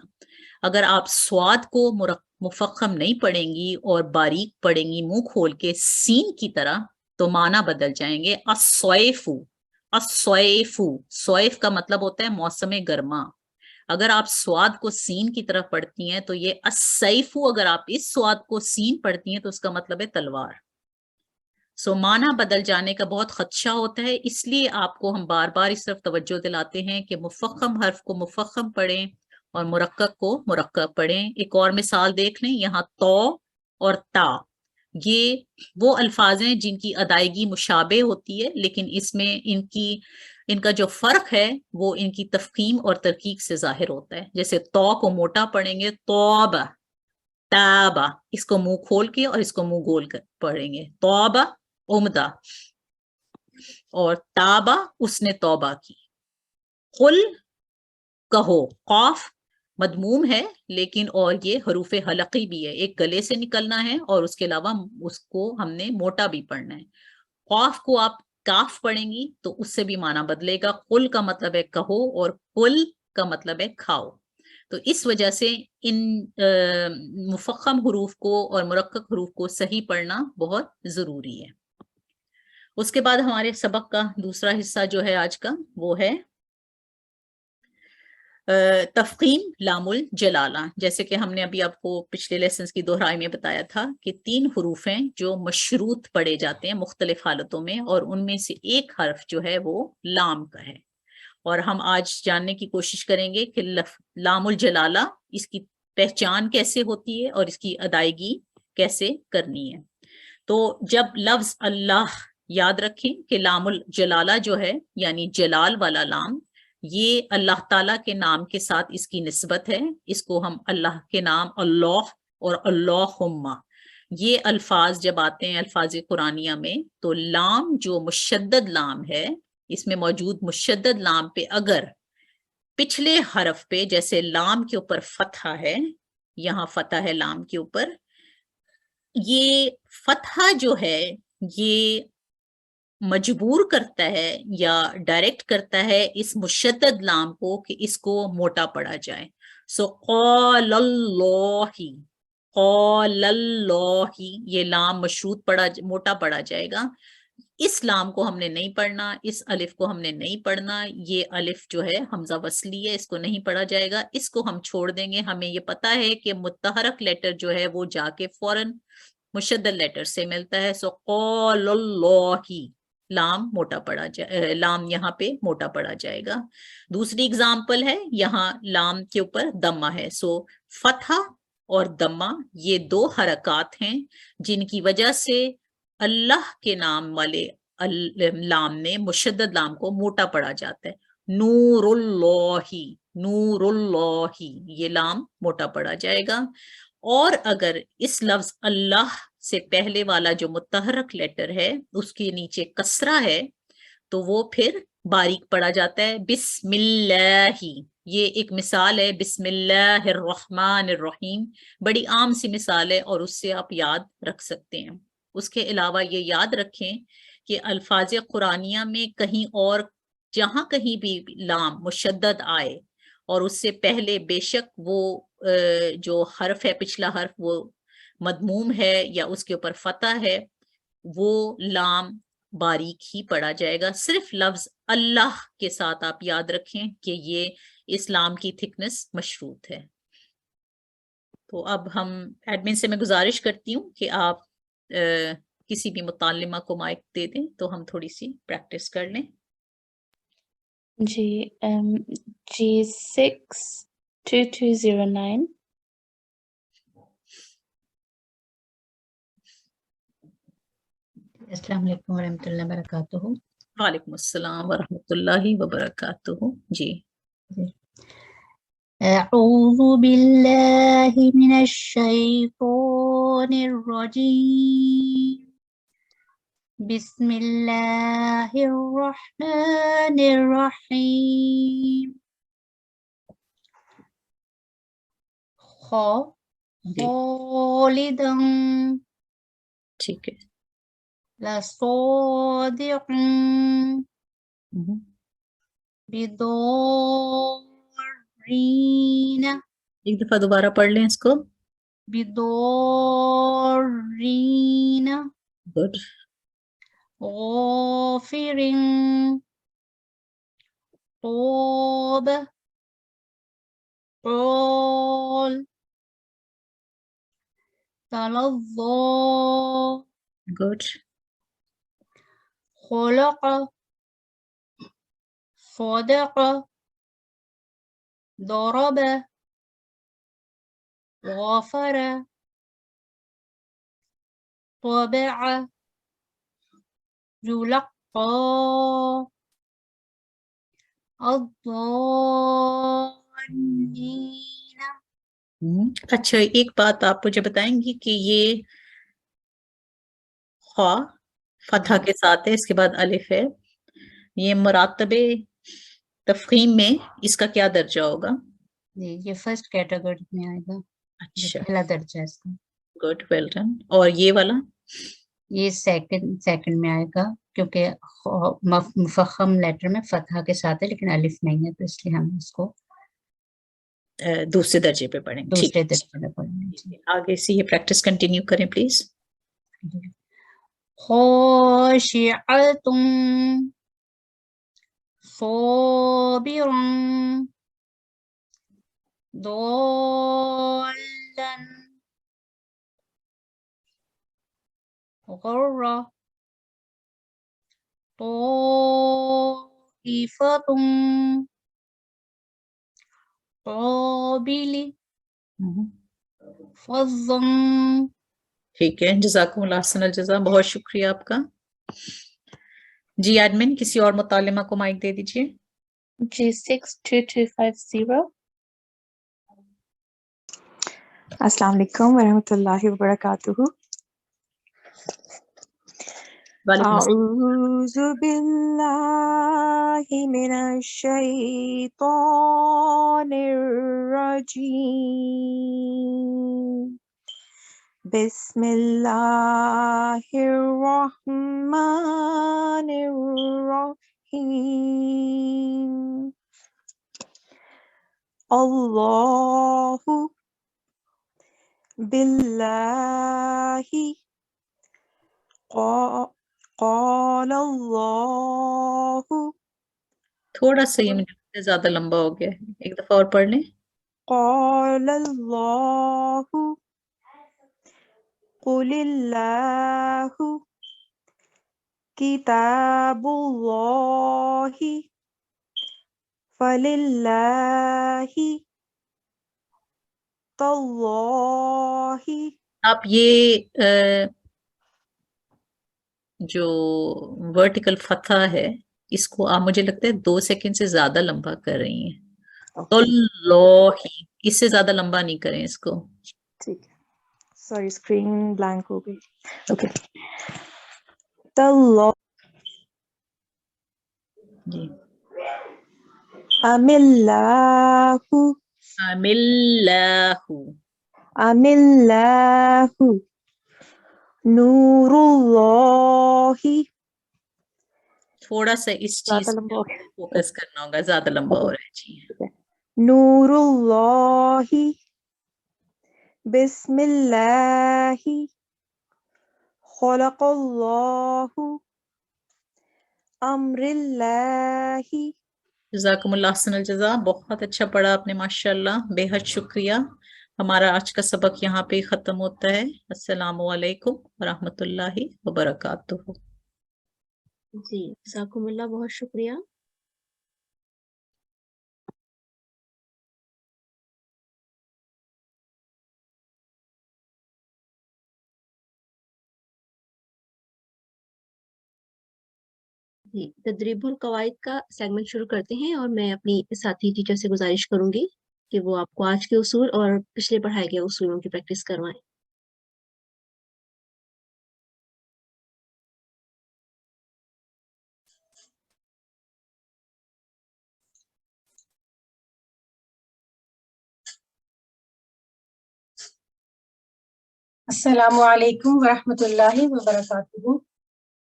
अगर आप स्वाद को मुफख्खम नहीं पढ़ेंगी और बारीक पढ़ेंगी मुंह खोल के सीन की तरह तो माना बदल जाएंगे। अस्सैफु, अस्सैफु, सैफ का मतलब होता है मौसम गर्मा। अगर आप स्वाद को सीन की तरफ पढ़ती हैं तो ये अस्सैफु, अगर आप इस स्वाद को सीन पढ़ती हैं तो उसका मतलब है तलवार। सो माना बदल जाने का बहुत खदशा होता है, इसलिए आपको हम बार बार इस तरफ तवज्जो दिलाते हैं कि मुफख्खम हर्फ को मुफख्खम पढ़ें और मुरक्कक को मुरक्कक पढ़ें। एक और मिसाल देख लें, यहाँ तो और ता, ये वो अल्फाज हैं जिनकी अदायगी मुशाबे होती है लेकिन इसमें इनका जो फर्क है वो इनकी तफकीम और तरकीक से जाहिर होता है। जैसे तो को मोटा पढ़ेंगे तौबा, ताबा, इसको मुंह खोल के और इसको मुंह गोल कर पढ़ेंगे, तौबा उम्दा, और ताबा उसने तौबा की। कुल कहो, कौफ मदमूम है लेकिन और ये हरूफ हलकी भी है, एक गले से निकलना है और उसके अलावा उसको हमने मोटा भी पढ़ना है। कौफ को आप काफ पढ़ेंगी तो उससे भी माना बदलेगा। कुल का मतलब है कहो और कुल का मतलब है खाओ। तो इस वजह से इन मुफख्खम हुरूफ को और मुरक्कक हुरूफ को सही पढ़ना बहुत जरूरी है। उसके बाद हमारे सबक का दूसरा हिस्सा जो है आज का वो है तफकीम लामुल जलाला। जैसे कि हमने अभी आपको पिछले लेसन की दोहराई में बताया था कि 3 हुरूफ हैं जो मशरूत पढ़े जाते हैं मुख्तलिफ हालतों में और उनमें से एक हर्फ जो है वो लाम का है। और हम आज जानने की कोशिश करेंगे कि लामुल जलाला इसकी पहचान कैसे होती है और इसकी अदायगी कैसे करनी है। तो जब लफ्ज अल्लाह, याद रखें कि लामुल जलाला जो है यानी जलाल वाला लाम, ये अल्लाह ताला के नाम के साथ इसकी निस्बत है। इसको हम अल्लाह के नाम अल्लाह और अल्लाहुम्मा, ये अल्फाज जब आते हैं अल्फाज कुरानिया में तो लाम जो मुशद्दद लाम है, इसमें मौजूद मुशद्दद लाम पे अगर पिछले हरफ पे, जैसे लाम के ऊपर फतहा है, यहाँ फतहा है लाम के ऊपर, ये फतहा जो है ये मजबूर करता है या डायरेक्ट करता है इस मुशद्दद लाम को कि इसको मोटा पढ़ा जाए। सो क़ालल्लाहि, क़ालल्लाहि, ये लाम मशरूत पढ़ा, मोटा पढ़ा जाएगा। इस लाम को हमने नहीं पढ़ना, इस अलिफ को हमने नहीं पढ़ना। ये अलिफ जो है हमजा वसली है, इसको नहीं पढ़ा जाएगा, इसको हम छोड़ देंगे। हमें ये पता है कि मुतहरक लेटर जो है वो जाके फौरन मुशद्दद लेटर से मिलता है। सो क़ालल्लाहि, लाम मोटा पढ़ा जाए, लाम यहाँ पे मोटा पढ़ा जाएगा। दूसरी एग्जाम्पल है, यहाँ लाम के ऊपर दम्मा है। सो फतहा और दम्मा ये 2 हरकत हैं जिनकी वजह से अल्लाह के नाम वाले लाम में मुशद्दद लाम को मोटा पढ़ा जाता है। नूरुल्लाही, नूरुल्लाही, ये लाम मोटा पढ़ा जाएगा। और अगर इस लफ्ज अल्लाह से पहले वाला जो मुतहरक लेटर है उसके नीचे कसरा है तो वो फिर बारीक पढ़ा जाता है। बिस्मिल्लाही, ये एक मिसाल है, बिस्मिल्लाहिर्रहमानिर्रहीम, बड़ी आम सी मिसाल है और उससे आप याद रख सकते हैं। उसके अलावा ये याद रखें कि अल्फाज कुरानिया में कहीं और जहां कहीं भी लाम मुशद्दद आए और उससे पहले बेशक वो जो हर्फ है, पिछला हर्फ वो मदमूम है या उसके ऊपर फतह है, वो लाम बारीक ही पढ़ा जाएगा। सिर्फ लफ्ज अल्लाह के साथ आप याद रखें कि ये इस्लाम की थिकनेस मशरूत है। तो अब हम एडमिन से मैं गुजारिश करती हूँ कि आप किसी भी मुतालिमा को माइक दे दें तो हम थोड़ी सी प्रैक्टिस कर लें। जी, G62209। السلام علیکم ورحمۃ اللہ وبرکاتہ. وعلیکم السلام ورحمۃ اللہ وبرکاتہ. جی اعوذ باللہ من الشیطان الرجیم. بسم اللہ الرحمن الرحیم. جی خالداً ٹھیک ہے. لصادقاً ہم، بدارین ایک دفعہ دوبارہ پڑھ لیں اس کو. بدارین گڈ. غافر طوب قول تلظى گڈ. خلق صدق ضرب غفر طبع يلقى الضالين. اچھا ایک بات آپ مجھے بتائیں گی کہ یہ خا فتح کے ساتھ ہے، اس کے بعد الف ہے، یہ مراتب تفخیم میں اس کا کیا درجہ ہوگا؟ جی یہ فرسٹ کیٹیگری میں آئے گا، یہ اچھا پہلا درجہ ہے اس کا. Good well done. اور یہ والا یہ سیکنڈ میں آئے گا کیونکہ مفخم لیٹر میں فتحہ کے ساتھ ہے لیکن الف نہیں ہے، تو اس لیے ہم اس کو دوسرے درجے پہ پڑھیں گے. ٹھیک دوسرے ہے. درجے میں پڑھیں گے. آگے سے یہ پریکٹس کنٹینیو کریں پلیز. خاشعۃ صابرا ضالا غرا طائفة قابل فضا. ٹھیک ہے. جزاکم اللہ احسن الجزا. بہت شکریہ آپ کا. جی ایڈمن کسی اور متعلمہ کو مائک دے دیجیے. G6250. السلام علیکم ورحمۃ اللہ وبرکاتہ. وعلیکم السلام. اعوذ باللہ من الشیطان الرجیم. بسم اللہ الرحمن الرحیم. اللہ باللہ قال اللہ. تھوڑا سا یہ مجھے لگتا ہے زیادہ لمبا ہو گیا ہے. ایک دفعہ اور پڑھ لیں. قال اللہ قل اللہ کتاب اللہ فللہ تاللہ. آپ یہ جو ورٹیکل فتح ہے اس کو آپ مجھے لگتا ہے 2 سیکنڈ سے زیادہ لمبا کر رہی ہیں. اللہ اس سے زیادہ لمبا نہیں کریں اس کو. ٹھیک ہے. سوری اسکرین بلینک ہو گئی. اوکے. تاللہ جی ام اللہ نور اللہ. تھوڑا سا اس چیز زیادہ پہ لمبا ہو گیا. فوکس کرنا ہوگا، زیادہ لمبا ہو رہا ہے. جی نور اللہ بسم اللہ خلق اللہ امر اللہ. جزاکم اللہ احسن الجزا. بہت اچھا پڑھا آپ نے ماشاء اللہ. بے حد شکریہ. ہمارا آج کا سبق یہاں پہ ہی ختم ہوتا ہے. السلام علیکم ورحمۃ اللہ وبرکاتہ. جی جزاکم اللہ بہت شکریہ. जी, तदरीबुल कवायद का सेगमेंट शुरू करते हैं और मैं अपनी साथी टीचर से गुजारिश करूंगी कि वो आपको आज के उसूल और पिछले पढ़ाए गए उसूलों की प्रैक्टिस करवाएं। अस्सलामु अलैकुम वरहमतुल्लाहि वबरकातुहू।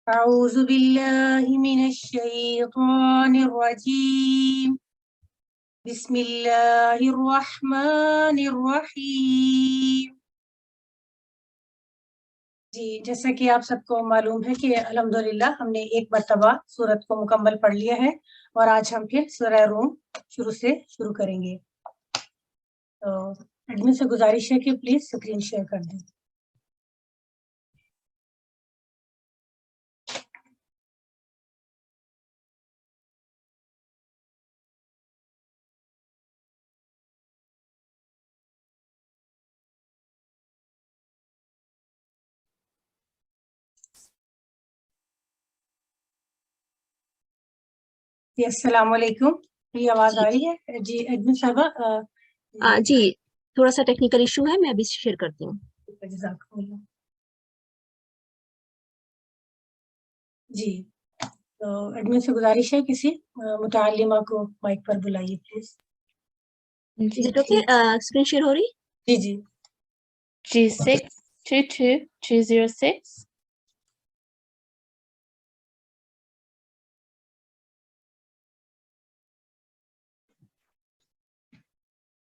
अऊज़ु बिल्लाहि मिनश शैतानिर रजीम। बिस्मिल्लाहिर रहमानिर रहीम। जी, जैसा कि आप सबको मालूम है कि अल्हम्दुलिल्लाह हमने एक मर्तबा सूरत को मुकम्मल पढ़ लिया है और आज हम फिर सूरह रूम शुरू करेंगे। तो एडमिन से गुजारिश है कि प्लीज स्क्रीन शेयर कर दें। जी, अस्सलाम वालेकुम। ये आवाज आ रही है? जी एडमिन साहबा। जी, थोड़ा सा टेक्निकल इशू है, मैं अभी शेयर करती हूँ। जज़ाकल्लाह। जी, तो एडमिन से गुजारिश है किसी मुतअल्लिमा को माइक पर बुलाइए please. Is it okay? Screen share हो रही? जी जी। G622206.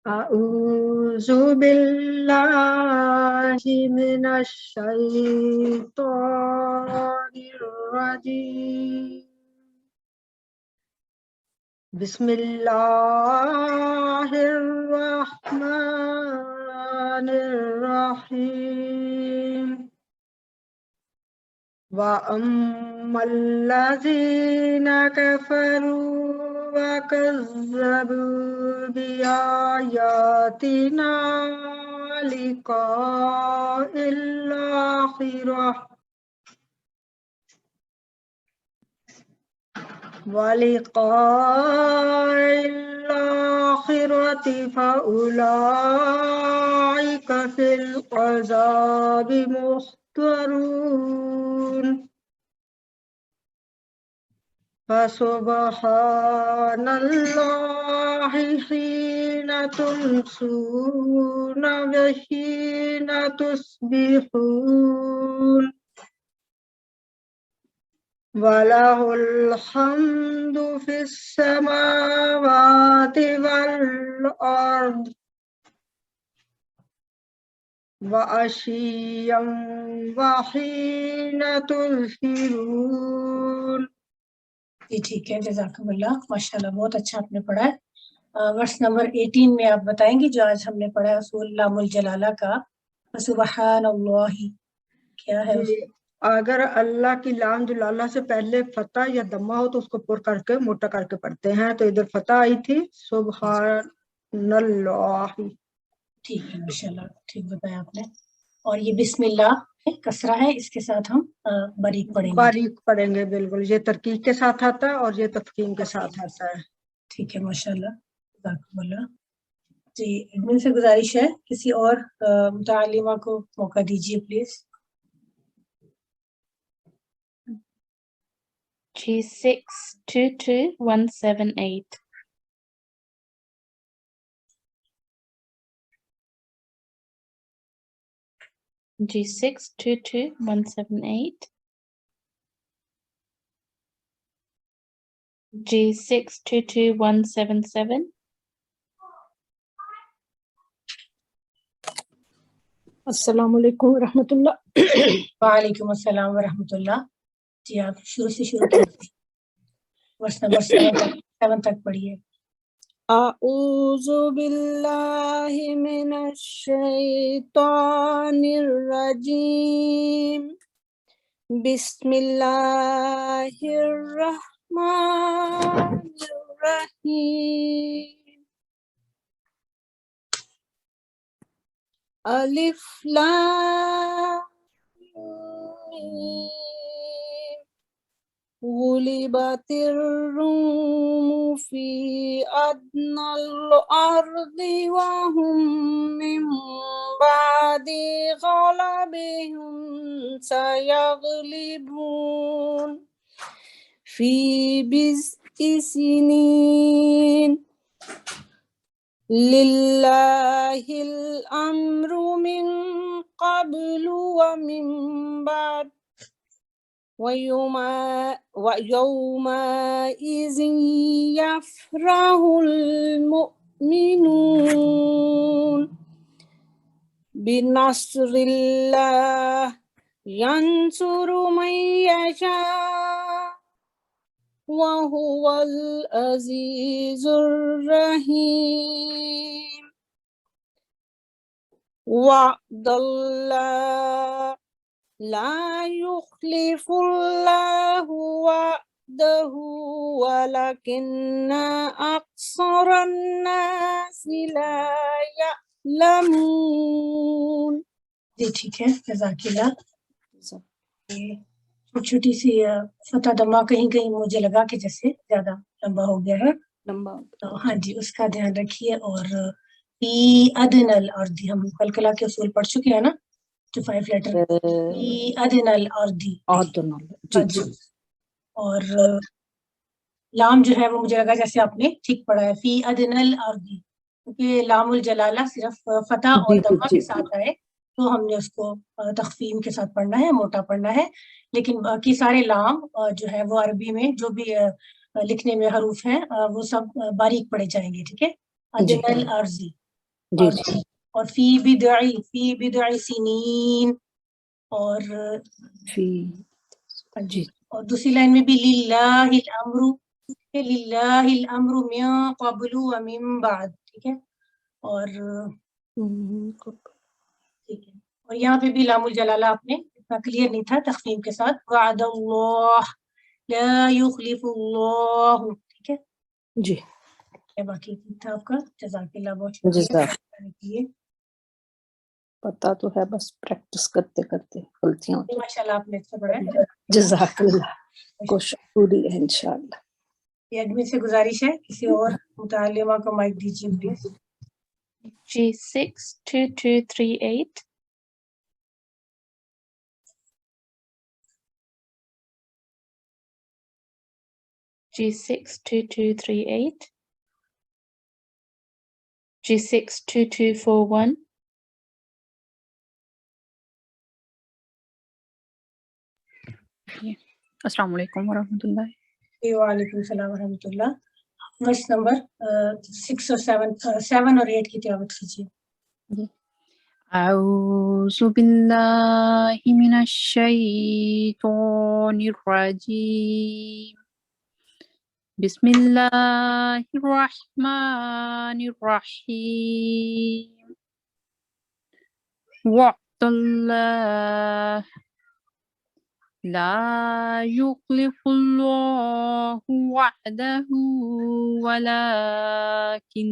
أعوذ بالله من الشيطان الرجيم. بسم الله الرحمن الرحيم. وأما الذين كفروا وكذبوا بآياتنا لقاء الآخرة ولقاء الآخرة فأولئك في العذاب محضرون. فسبحان الله حين تمسون وحين تصبحون وله الحمد في السماوات والأرض وعشيا وحين تظهرون. जी ठीक है, जज़ाकल्लाह। माशाल्लाह बहुत अच्छा आपने पढ़ा है। वर्स नंबर 18 में आप बताएंगे जो आज हमने पढ़ा है उसूल लामुल जलाला का। सुबहानल्लाहि क्या है? जी, अगर अल्लाह की लाम जलाला से पहले फतह या दम्मा हो तो उसको पुर करके मोटा करके पढ़ते हैं। तो इधर फतह आई थी, सुबहानल्लाह। ठीक है, माशाल्लाह ठीक बताया आपने। और ये बिस्मिल्लाह कसरा है, इसके साथ हम बारीक पढ़ेंगे। बारीक पढ़ेंगे, बिल्कुल। ये तरकीब के साथ आता है और ये तफकीम के साथ आता है। ठीक है, माशाल्लाह जज़ाकल्लाह। जी, एडमिन से गुजारिश है किसी और मुतअल्लिमा को मौका दीजिए प्लीज। G622178. G622178. G622177. अस्सलामु अलैकुम रहमतुल्लाह। वालेकुम अस्सलाम व रहमतुल्लाह। जी आप शुरू से शुरू कीजिए। वर्स नंबर 7 तक पढ़िए। अऊज़ु बिल्लाहि मिनश शैतानिर रजीम। बिस्मिल्लाहिर रहमानिर रहीम। अलिफ लाम मीम। غلبت الروم في أدنى الأرض وهم من بعد غلبهم سيغلبون في بضع سنين لله الأمر من قبل ومن بعد ويومئذ يفرح المؤمنون بنصر الله ينصر من يشاء وهو العزيز الرحيم وعد الله لا يخلف الله وعده ولكن أكثر الناس لا يعلمون. جی ٹھیک ہے، جزاک اللہ. چھوٹی سی فتح دمہ کہیں کہیں مجھے لگا کہ جیسے زیادہ لمبا ہو گیا ہے، تو ہاں جی اس کا دھیان رکھیے. اور فی ادنى الارض ہم کلکلا کے اصول پڑھ چکے ہیں نا، جو 5 لیٹر فی ادنى الارض. جی اور لام جو ہے وہ مجھے لگا جیسے آپ نے ٹھیک پڑھا ہے، فی ادنى الارض، کیونکہ لام الجلالہ صرف فتح اور دمہ کے ساتھ آئے تو ہم نے اس کو تخفیم کے ساتھ پڑھنا ہے، موٹا پڑھنا ہے. لیکن باقی سارے لام جو ہے وہ عربی میں جو بھی لکھنے میں حروف ہیں وہ سب باریک پڑھے جائیں گے. ٹھیک ہے، ادنى الارض. اور فی بدع سنین، اور جی اور دوسری لائن میں بھی للہ الامر، للہ الامر من قبل ومن بعد. ٹھیک ہے، اور ٹھیک ہے، اور یہاں پہ بھی لام الجلالہ آپ نے اتنا کلیئر نہیں تھا تخفیف کے ساتھ، وعد اللہ لا یخلف اللہ. ٹھیک ہے جی باقی ٹھیک تھا آپ کا، جزاک اللہ، بہت شکریہ. پتا تو ہے، بس پریکٹس کرتے کرتے غلطیاں ہوتی. ماشاء اللہ آپ نے اچھا پڑھا ہے. جزاک اللہ، کوشش پوری ہے انشاءاللہ. یہ ایڈمن سے گزارش ہے کسی اور متعلمہ کو مائک دیجیے پلیز. G62238. G62238. G62241. السلام علیکم ورحمۃ اللہ. وعلیکم السلام ورحمۃ اللہ. ورس نمبر 6 اور 7 اور 8 کی تلاوت کیجیے. اعوذ باللہ من الشیطان الرجیم. بسم اللہ الرحمن الرحیم. وعد اللہ لا يخلف الله وعده ولكن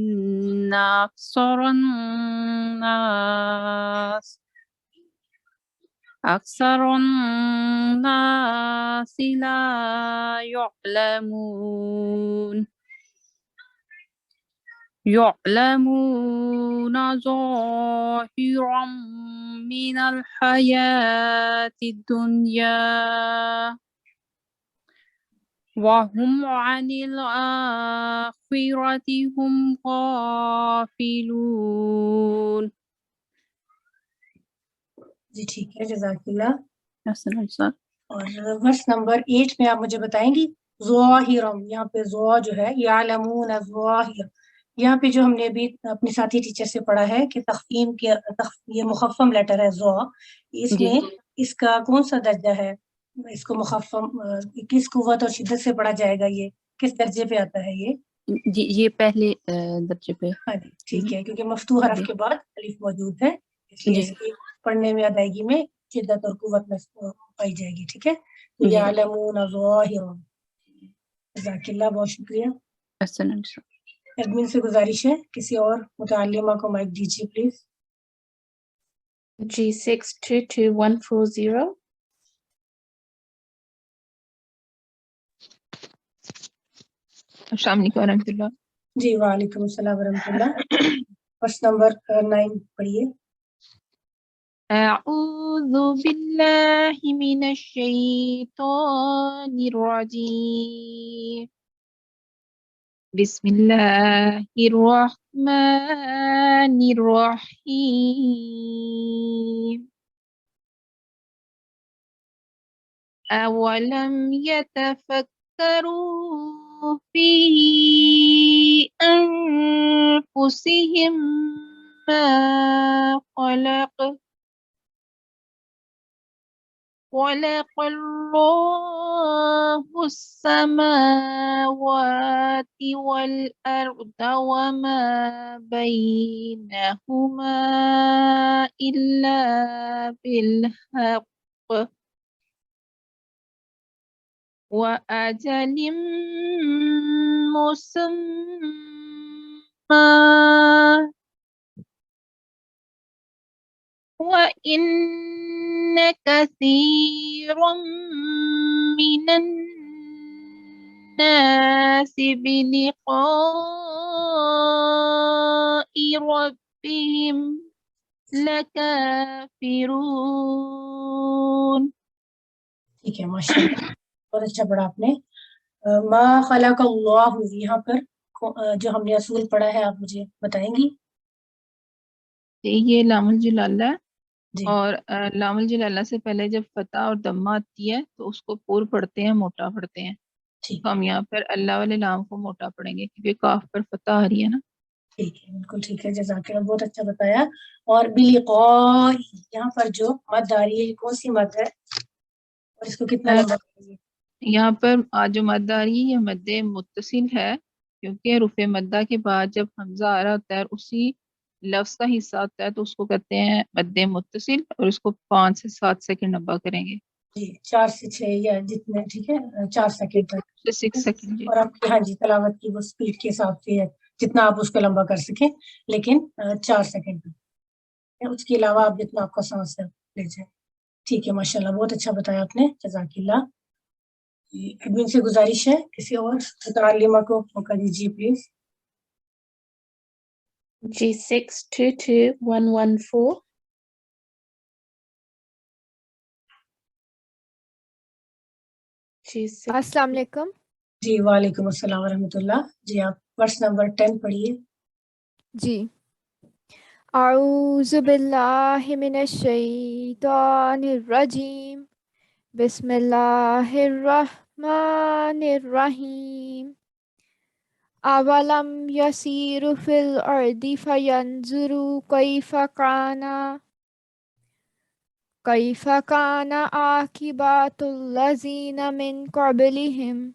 أكثر الناس لا يعلمون ظاهرا من الحياة الدنيا وهم عن الآخرة هم غافلون. جی ٹھیک ہے، جزاک اللہ. احسن. اور ورس نمبر 8 میں آپ مجھے بتائیں گی ظاہرم، یہاں پہ ظا جو ہے یعلمون ظاہر، یہاں پہ جو ہم نے بھی اپنے ساتھی ٹیچر سے پڑھا ہے کہ تخفیم کے یہ مخفم لیٹر ہے ظا، اس میں اس کا کون سا درجہ ہے؟ اس کو مخفم کس قوت اور شدت سے پڑھا جائے گا؟ یہ کس درجے پہ آتا ہے یہ؟ جی یہ پہلے درجے پہ. ہاں جی ٹھیک ہے، کیونکہ مفتوح حرف کے بعد الف موجود ہے، اس لیے اس کی پڑھنے میں ادائیگی میں شدت اور قوت میں پائی جائے گی. ٹھیک ہے، یعلمون ظاہرا. جزاک اللہ، بہت شکریہ. ایڈمن سے گزارش ہے کسی اور متعلمہ کو مائک دیجیے پلیز. G622140. अस्सलाम वालेकुम रहमतुल्लाह। जी वालेकुम अस्सलाम वरहमतुल्लाह। वर्स नंबर 9 पढ़िए। أعوذ بالله من الشيطان الرجيم. بسم الله الرحمن الرحيم. أولم يتفكروا في أنفسهم ما خلق الله السماوات والأرض وما بينهما إلا بالحق وأجل مسمى وإن كثيرا من الناس بلقاء ربهم لكافرون. ठीक है माशाल्लाह, बहुत अच्छा पढ़ा आपने। मा खलक अल्लाह, यहाँ पर जो हमने असूल पढ़ा है आप मुझे बताएंगी? ये लामुल जलाला है जी और लामुल जलाला से पहले जब फतह और दम्मा आती है तो उसको पूर पढ़ते हैं, मोटा पढ़ते हैं। ठीक तो हम यहाँ पर अल्लाह वाले नाम को मोटा पढ़ेंगे क्योंकि काफ पर फतह आ रही है ना। ठीक है, बिल्कुल ठीक है, जज़ाकल्लाह, बहुत अच्छा बताया। और बिलिक़ाई, यहाँ पर जो मद आ रही है, कौन सी मद है और इसको कितना लंबा करेंगे? यहाँ पर आज जो मद आ रही है ये मद मुत्तसिल है क्योंकि रुफ़े मद्दा के बाद जब हमजा आ रहा होता है उसी लफ्ज़ का हिस्सा होता है तो उसको कहते हैं मद मुत्तसिल और इसको 5 से 7 सेकंड लंबा करेंगे। जी 4 से 6 या जितने, ठीक है, 4 सेकंड तक। 6 सेकंड जी। और आपकी हाँ जी तलावत की वो स्पीड के हिसाब से है, जितना आप उसको लंबा कर सकें, लेकिन 4 सेकंड तक, उसके अलावा आप जितना आपका सांस है ले जाए। ठीक है माशाल्लाह, बहुत अच्छा बताया आपने, जज़ाकिल्लाह। एडमिन से गुजारिश है किसी और मुतअल्लिमा को मौका दीजिए प्लीज। G622114 G6 अस्सलाम वालेकुम। जी वालेकुम अस्सलाम वरहमतुल्लाह। जी आप वर्स नंबर 10 पढ़िए। जी अऊज़ु बिल्लाहि मिनश शैतानिर रजीम बिस्मिल्लाहिर रहमानिर रहीम अवलम यसीरु फिल अर्दी फयंजुरु कैफ़ काना आकिबतुल लज़ीना मिन क़ब्लिहिम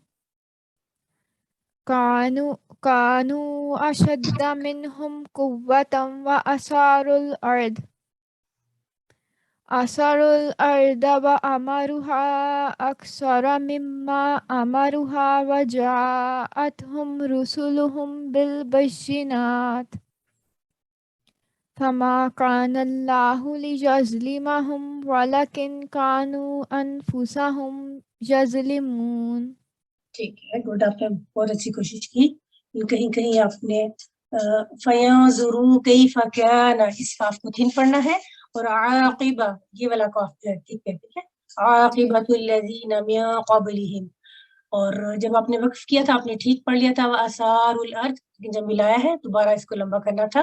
कानू अशद्द मिनहुम कुव्वतन व असरुल अर्द व अमरुहा अक्सर मिम्मा अमरुहा व जाअतहुम रुसुलुहुम बिल बय्यिनात फमा कानल्लाहु लियज़लिमहुम वलकिन कानू अनफुसहुम यज़लिमून। ठीक है, गुड, आपने बहुत अच्छी कोशिश की। कहीं कहीं आपने फयंजुरू कैफ़ काना इस काफ को थिन पढ़ना है और आकिबा ये वाला काफ जो है, ठीक है, ठीक है, आकिबतुल लज़ीना मिन क़ब्लिहिम। और जब आपने वक्फ किया था आपने ठीक पढ़ लिया था व असारुल अर्द, लेकिन जब मिलाया है दोबारा इसको लंबा करना था।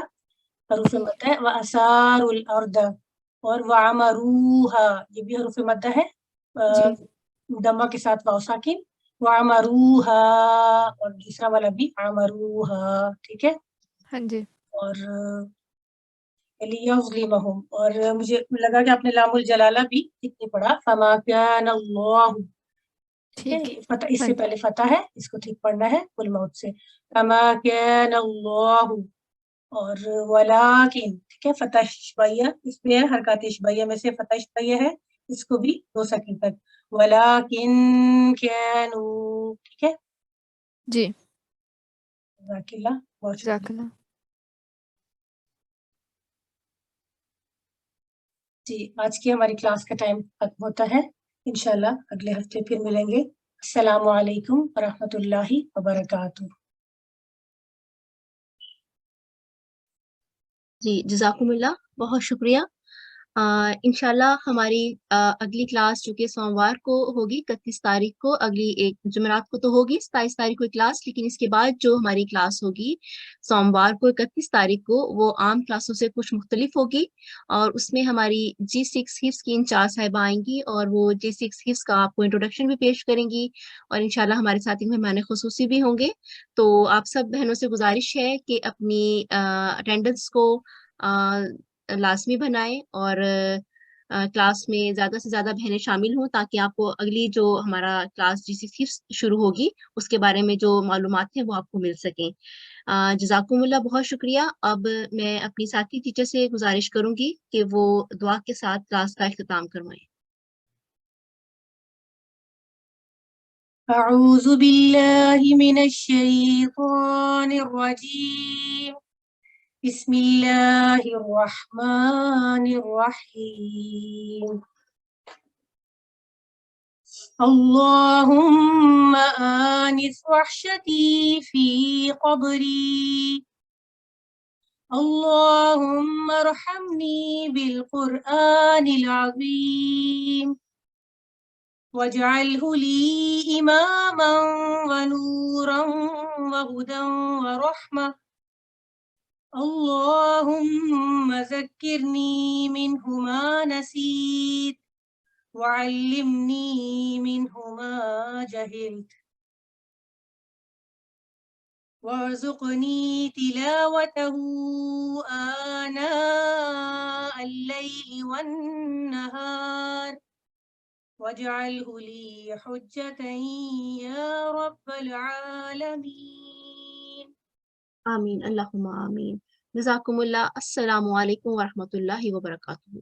हरूफ मद्दा है व असारुल अर्द और व अमरूहा, ये भी हरूफ मद्दा है, दम्मा के साथ वाव साकिन, व अमरूहा, और दूसरा वाला भी अमरूहा, ठीक है। हाँ जी। और लियज़लिमहुम, और मुझे लगा कि आपने लामुल जलाला भी ठीक नहीं पढ़ा, फमा कान अल्लाहु, ठीक है, फतह इससे पहले फतह है, इसको ठीक पढ़ना है कुल मौत से, फमा कान अल्लाहु, और वलाकिन, ठीक है, फतह इशबाइया इसमें है, हरकत इशबाइया में से फतह इशबाइया है, इसको भी 2 सेकंड तक, वलाकिन कानू, ठीक है जी। जज़ाकिल्लाह, बहुत शुक्रिया। जज़ाकल्लाह। जी आज की हमारी क्लास का टाइम खत्म होता है, इंशाल्लाह अगले हफ्ते फिर मिलेंगे। السلام علیکم ورحمۃ اللہ وبرکاتہ. جی جزاکم اللہ، بہت شکریہ. انشاءاللہ ہماری اگلی کلاس جو کہ سوموار کو ہوگی 31 تاریخ کو، اگلی ایک جمعرات کو تو ہوگی 27 تاریخ کو کلاس، لیکن اس کے بعد جو ہماری کلاس ہوگی سوموار کو 31 تاریخ کو وہ عام کلاسوں سے کچھ مختلف ہوگی، اور اس میں ہماری G6 حفظ کی انچارج صاحبہ آئیں گی اور وہ G6 حفظ کا آپ کو انٹروڈکشن بھی پیش کریں گی، اور انشاءاللہ ہمارے ساتھ مہمان خصوصی بھی ہوں گے. تو آپ سب بہنوں سے گزارش ہے کہ اپنی اٹینڈنس کو لازمی بنائیں اور کلاس میں زیادہ سے زیادہ بہنیں شامل ہوں، تاکہ آپ کو اگلی جو ہمارا کلاس G6 شروع ہوگی اس کے بارے میں جو معلومات ہیں وہ آپ کو مل سکیں. جزاکم اللہ، بہت شکریہ. اب میں اپنی ساتھی ٹیچر سے گزارش کروں گی کہ وہ دعا کے ساتھ کلاس کا اختتام کروائیں. اعوذ باللہ من الشیطان الرجیم. بسم اللہ الرحمن الرحیم. اللہم آنس وحشتی فی قبری. اللہم ارحمنی بالقرآن العظیم. واجعلہ لی اماما ونورا وہدا ورحمہ. اللہم ذکرنی منہ ما نسیت وعلمنی منہ ما جہلت وارزقنی تلاوتہ آناء اللیل والنہار واجعلہ لی حجتا یا رب العالمین. آمین، اللہم آمین. جزاکم اللہ. السلام علیکم ورحمۃ اللہ وبرکاتہ.